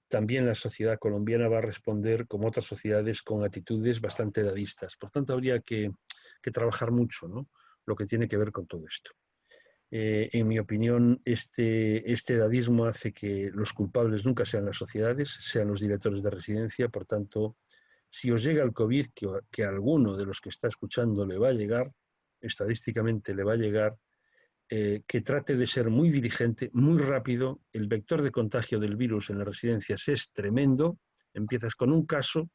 Speaker 6: también la sociedad colombiana va a responder como otras sociedades con actitudes bastante edadistas. Por tanto, habría que trabajar mucho, ¿no?, lo que tiene que ver con todo esto. En mi opinión, este edadismo hace que los culpables nunca sean las sociedades, sean los directores de residencia. Por tanto, si os llega el COVID, que a alguno de los que está escuchando le va a llegar, estadísticamente le va a llegar, que trate de ser muy diligente, muy rápido. El vector de contagio del virus en las residencias es tremendo. Empiezas con un caso,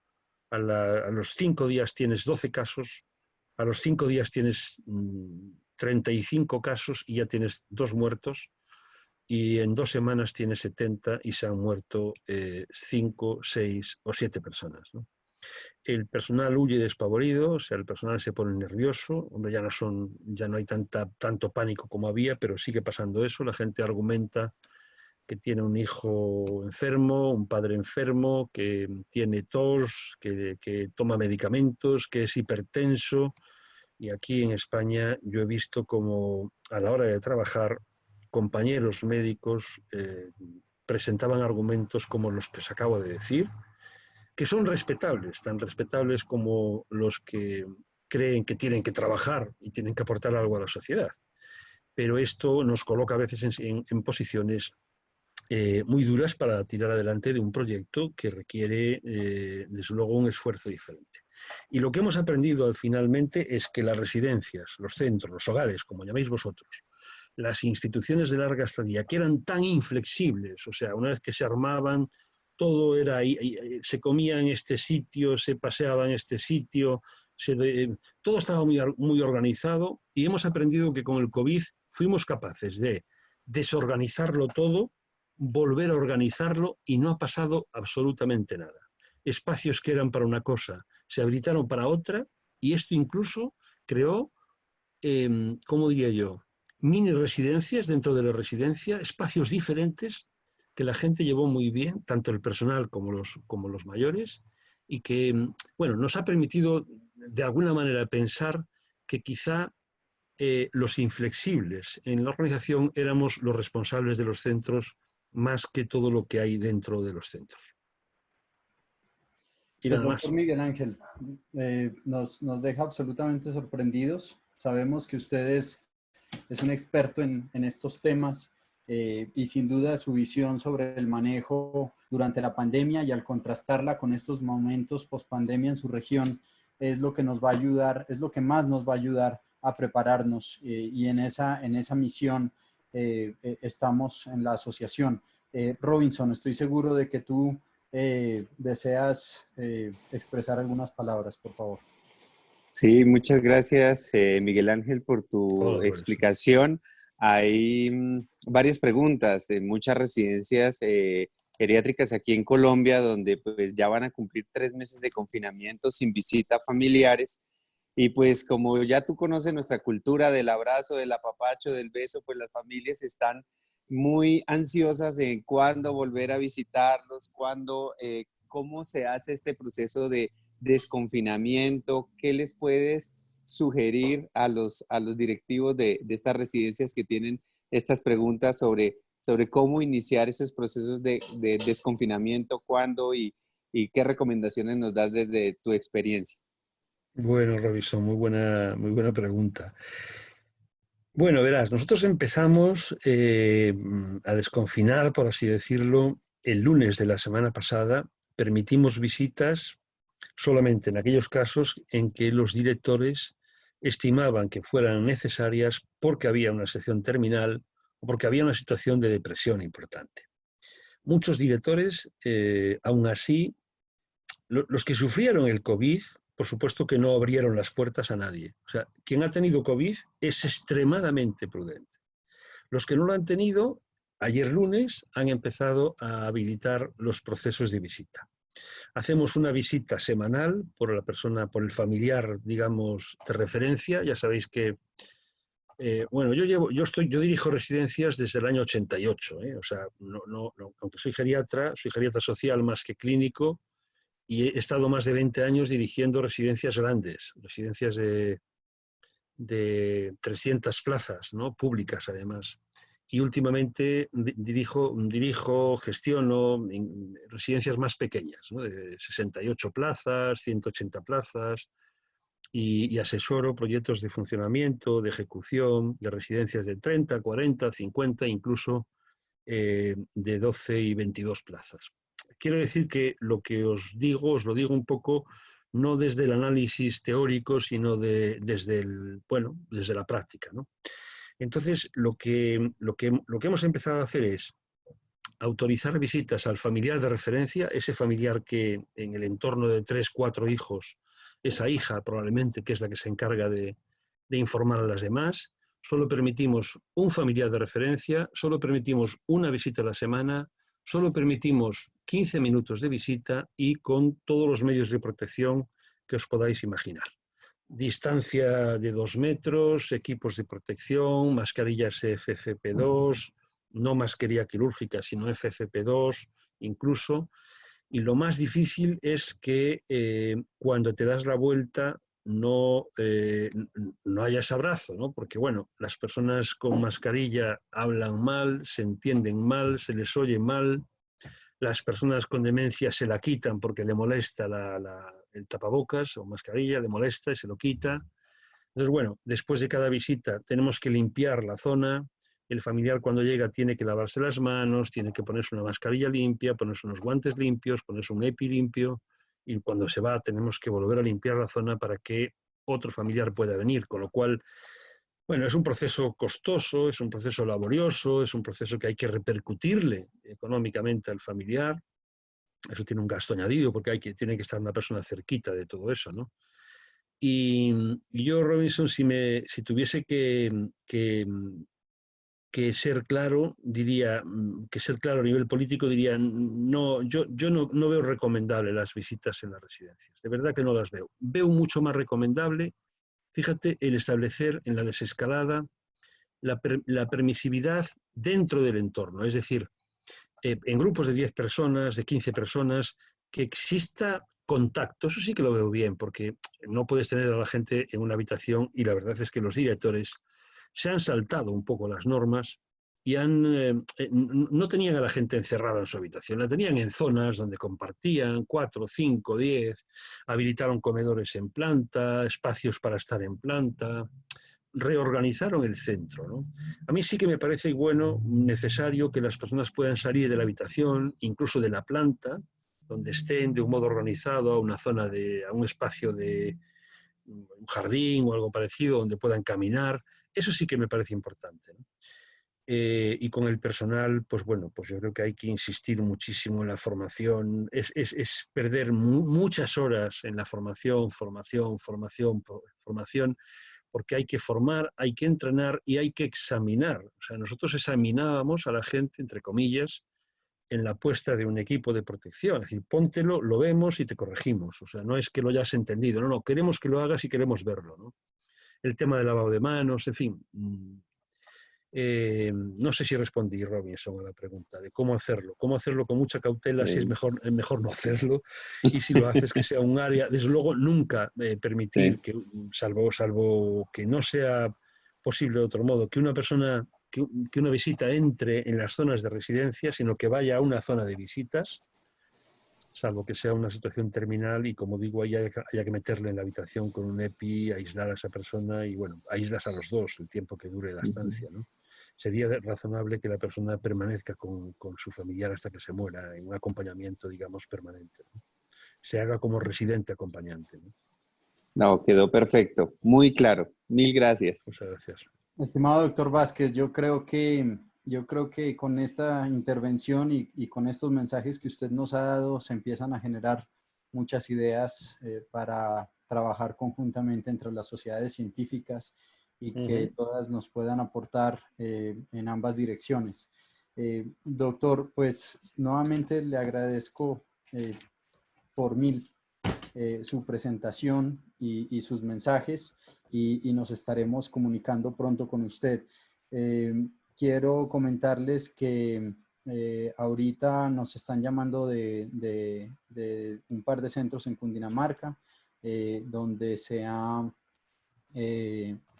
Speaker 6: a los 5 días tienes 12 casos, a los 5 días tienes 35 casos y ya tienes 2 muertos, y en 2 semanas tienes 70 y se han muerto 5, 6 o 7 personas, ¿no? El personal huye despavorido, o sea, el personal se pone nervioso. Hombre, ya no hay tanto pánico como había, pero sigue pasando eso. La gente argumenta que tiene un hijo enfermo, un padre enfermo, que tiene tos, que toma medicamentos, que es hipertenso. Y aquí en España yo he visto como a la hora de trabajar, compañeros médicos presentaban argumentos como los que os acabo de decir, que son respetables, tan respetables como los que creen que tienen que trabajar y tienen que aportar algo a la sociedad. Pero esto nos coloca a veces en posiciones muy duras para tirar adelante de un proyecto que requiere, desde luego, un esfuerzo diferente. Y lo que hemos aprendido finalmente es que las residencias, los centros, los hogares, como llaméis vosotros, las instituciones de larga estadía, que eran tan inflexibles, o sea, una vez que se armaban, todo era ahí, se comía en este sitio, se paseaba en este sitio, todo estaba muy organizado, y hemos aprendido que con el COVID fuimos capaces de desorganizarlo todo, volver a organizarlo, y no ha pasado absolutamente nada. Espacios que eran para una cosa se habilitaron para otra, y esto incluso creó, ¿cómo diría yo?, mini residencias dentro de la residencia, espacios diferentes que la gente llevó muy bien, tanto el personal como los mayores, y que, bueno, nos ha permitido de alguna manera pensar que quizá los inflexibles en la organización éramos los responsables de los centros más que todo lo que hay dentro de los centros. Y
Speaker 1: Pues
Speaker 6: nada más.
Speaker 1: doctor Miguel Ángel, nos deja absolutamente sorprendidos. Sabemos que usted es un experto en estos temas, y sin duda su visión sobre el manejo durante la pandemia y al contrastarla con estos momentos post-pandemia en su región es lo que nos va a ayudar, es lo que más nos va a ayudar a prepararnos, y en esa misión estamos en la asociación. Robinson, estoy seguro de que tú deseas expresar algunas palabras, por favor.
Speaker 2: Sí, muchas gracias, Miguel Ángel, por tu
Speaker 6: Todo por eso.
Speaker 2: explicación. Hay varias preguntas. En muchas residencias geriátricas aquí en Colombia, donde pues ya van a cumplir 3 meses de confinamiento sin visita a familiares. Y pues como ya tú conoces nuestra cultura del abrazo, del apapacho, del beso, pues las familias están muy ansiosas en cuándo volver a visitarlos, cuándo, cómo se hace este proceso de desconfinamiento, qué les puedes sugerir a los directivos de estas residencias que tienen estas preguntas sobre cómo iniciar esos procesos de desconfinamiento, cuándo y qué recomendaciones nos das desde tu experiencia.
Speaker 6: Bueno, Robinson, muy buena pregunta. Bueno, verás, nosotros empezamos a desconfinar, por así decirlo, el lunes de la semana pasada. Permitimos visitas solamente en aquellos casos en que los directores estimaban que fueran necesarias porque había una sección terminal o porque había una situación de depresión importante. Muchos directores, aún así, los que sufrieron el COVID, por supuesto que no abrieron las puertas a nadie. O sea, quien ha tenido COVID es extremadamente prudente. Los que no lo han tenido, ayer lunes, han empezado a habilitar los procesos de visita. Hacemos una visita semanal por la persona, por el familiar, digamos, de referencia. Ya sabéis que, bueno, yo dirijo residencias desde el año 88, o sea, aunque soy geriatra social más que clínico, y he estado más de 20 años dirigiendo residencias grandes, residencias de 300 plazas, ¿no? Públicas además. Y últimamente dirijo, gestiono residencias más pequeñas, ¿no? De 68 plazas, 180 plazas, y asesoro proyectos de funcionamiento, de ejecución, de residencias de 30, 40, 50, incluso de 12 y 22 plazas. Quiero decir que lo que os lo digo un poco no desde el análisis teórico, sino desde la práctica, ¿no? Entonces, lo que hemos empezado a hacer es autorizar visitas al familiar de referencia, ese familiar que en el entorno de 3, 4 hijos, esa hija probablemente que es la que se encarga de informar a las demás. Solo permitimos un familiar de referencia, solo permitimos una visita a la semana, solo permitimos 15 minutos de visita y con todos los medios de protección que os podáis imaginar. Distancia de 2 metros, equipos de protección, mascarillas FFP2, no mascarilla quirúrgica, sino FFP2 incluso. Y lo más difícil es que cuando te das la vuelta no hayas abrazo, ¿no? Porque, bueno, las personas con mascarilla hablan mal, se entienden mal, se les oye mal. Las personas con demencia se la quitan porque le molesta el tapabocas o mascarilla, le molesta y se lo quita. Entonces, bueno, después de cada visita tenemos que limpiar la zona. El familiar cuando llega tiene que lavarse las manos, tiene que ponerse una mascarilla limpia, ponerse unos guantes limpios, ponerse un EPI limpio, y cuando se va tenemos que volver a limpiar la zona para que otro familiar pueda venir, con lo cual, bueno, es un proceso costoso, es un proceso laborioso, es un proceso que hay que repercutirle económicamente al familiar. Eso tiene un gasto añadido porque tiene que estar una persona cerquita de todo eso, ¿no? Y yo, Robinson, si tuviese que ser claro, diría, que ser claro a nivel político, diría, no, yo no veo recomendable las visitas en las residencias. De verdad que no las veo. Veo mucho más recomendable, fíjate, el establecer en la desescalada la permisividad dentro del entorno. Es decir, en grupos de 10 personas, de 15 personas, que exista contacto. Eso sí que lo veo bien, porque no puedes tener a la gente en una habitación y la verdad es que los directores se han saltado un poco las normas y no tenían a la gente encerrada en su habitación, la tenían en zonas donde compartían 4, 5, 10, habilitaron comedores en planta, espacios para estar en planta, reorganizaron el centro, ¿no? A mí sí que me parece bueno, necesario que las personas puedan salir de la habitación, incluso de la planta, donde estén de un modo organizado a una zona a un espacio de un jardín o algo parecido donde puedan caminar. Eso sí que me parece importante, ¿no? Y con el personal, pues bueno, pues yo creo que hay que insistir muchísimo en la formación, es perder muchas horas en la formación, porque hay que formar, hay que entrenar y hay que examinar. O sea, nosotros examinábamos a la gente, entre comillas, en la puesta de un equipo de protección. Es decir, póntelo, lo vemos y te corregimos. O sea, no es que lo hayas entendido, no, queremos que lo hagas y queremos verlo, ¿no? El tema del lavado de manos, en fin. No sé si respondí, Robinson, a la pregunta de cómo hacerlo con mucha cautela, si es mejor no hacerlo, y si lo haces que sea un área, desde luego nunca permitir
Speaker 2: Sí.
Speaker 6: que, salvo que no sea posible de otro modo, que una persona, que una visita entre en las zonas de residencia, sino que vaya a una zona de visitas, salvo que sea una situación terminal y, como digo, haya que meterle en la habitación con un EPI, aislar a esa persona y, bueno, aíslas a los dos el tiempo que dure la estancia, ¿no? Sería razonable que la persona permanezca con su familiar hasta que se muera, en un acompañamiento, digamos, permanente, ¿no? Se haga como residente acompañante, ¿no?
Speaker 2: No, quedó perfecto, muy claro. Mil gracias.
Speaker 6: Muchas gracias.
Speaker 1: Estimado doctor Vázquez, yo creo que con esta intervención y con estos mensajes que usted nos ha dado, se empiezan a generar muchas ideas para trabajar conjuntamente entre las sociedades científicas y que todas nos puedan aportar en ambas direcciones. Doctor, pues nuevamente le agradezco por mil su presentación y sus mensajes y nos estaremos comunicando pronto con usted. Quiero comentarles que ahorita nos están llamando de un par de centros en Cundinamarca, donde se ha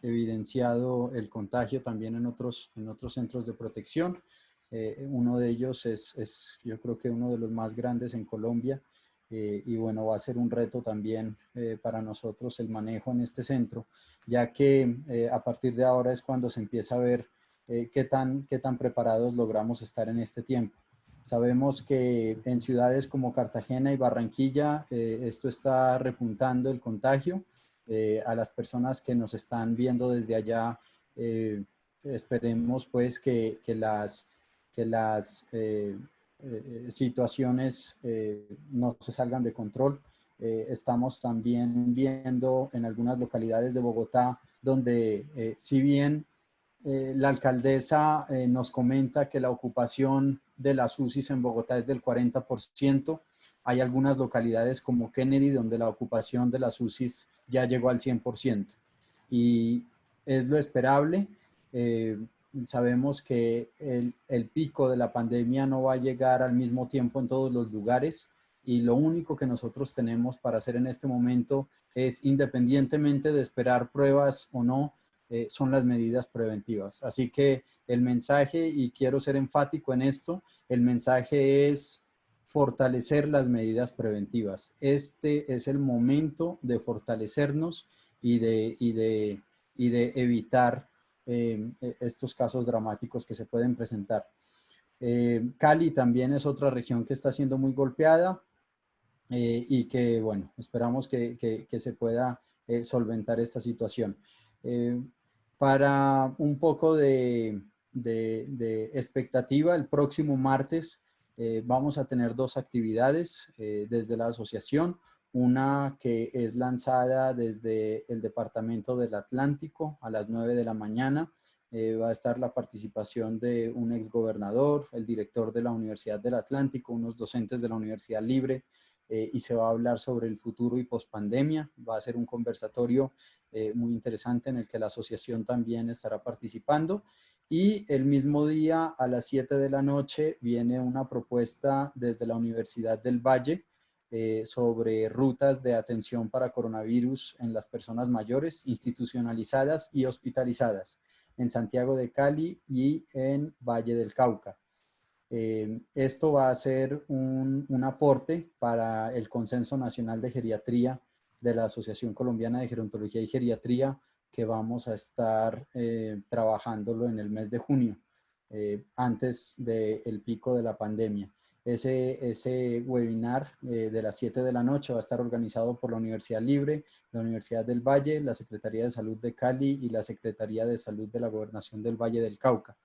Speaker 1: evidenciado el contagio también en otros centros de protección. Uno de ellos es, yo creo que uno de los más grandes en Colombia, y bueno, va a ser un reto también para nosotros el manejo en este centro, ya que a partir de ahora es cuando se empieza a ver qué tan preparados logramos estar en este tiempo. Sabemos que en ciudades como Cartagena y Barranquilla esto está repuntando el contagio. A las personas que nos están viendo desde allá, esperemos pues que las situaciones no se salgan de control. Estamos también viendo en algunas localidades de Bogotá donde si bien la alcaldesa nos comenta que la ocupación de las UCIs en Bogotá es del 40%. Hay algunas localidades como Kennedy donde la ocupación de las UCIs ya llegó al 100%. Y es lo esperable. Sabemos que el pico de la pandemia no va a llegar al mismo tiempo en todos los lugares y lo único que nosotros tenemos para hacer en este momento es, independientemente de esperar pruebas o no, son las medidas preventivas. Así que el mensaje, y quiero ser enfático en esto, el mensaje es fortalecer las medidas preventivas. Este es el momento de fortalecernos y de evitar estos casos dramáticos que se pueden presentar. Cali también es otra región que está siendo muy golpeada y que, bueno, esperamos que se pueda solventar esta situación. Para un poco de expectativa, el próximo martes vamos a tener dos actividades desde la asociación. Una que es lanzada desde el Departamento del Atlántico a las 9 de la mañana. Va a estar la participación de un exgobernador, el director de la Universidad del Atlántico, unos docentes de la Universidad Libre, y se va a hablar sobre el futuro y pospandemia. Va a ser un conversatorio muy interesante en el que la asociación también estará participando. Y el mismo día a las 7 de la noche viene una propuesta desde la Universidad del Valle sobre rutas de atención para coronavirus en las personas mayores, institucionalizadas y hospitalizadas en Santiago de Cali y en Valle del Cauca. Esto va a ser un aporte para el Consenso Nacional de Geriatría de la Asociación Colombiana de Gerontología y Geriatría, que vamos a estar trabajándolo en el mes de junio, antes del pico de la pandemia. Ese webinar de las 7 de la noche va a estar organizado por la Universidad Libre, la Universidad del Valle, la Secretaría de Salud de Cali y la Secretaría de Salud de la Gobernación del Valle del Cauca.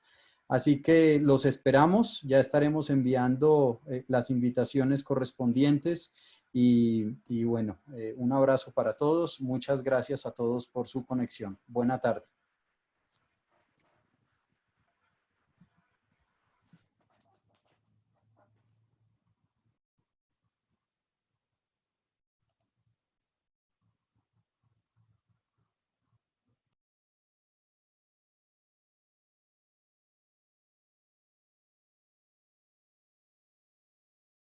Speaker 1: Así que los esperamos, ya estaremos enviando las invitaciones correspondientes y bueno, un abrazo para todos, muchas gracias a todos por su conexión. Buena tarde.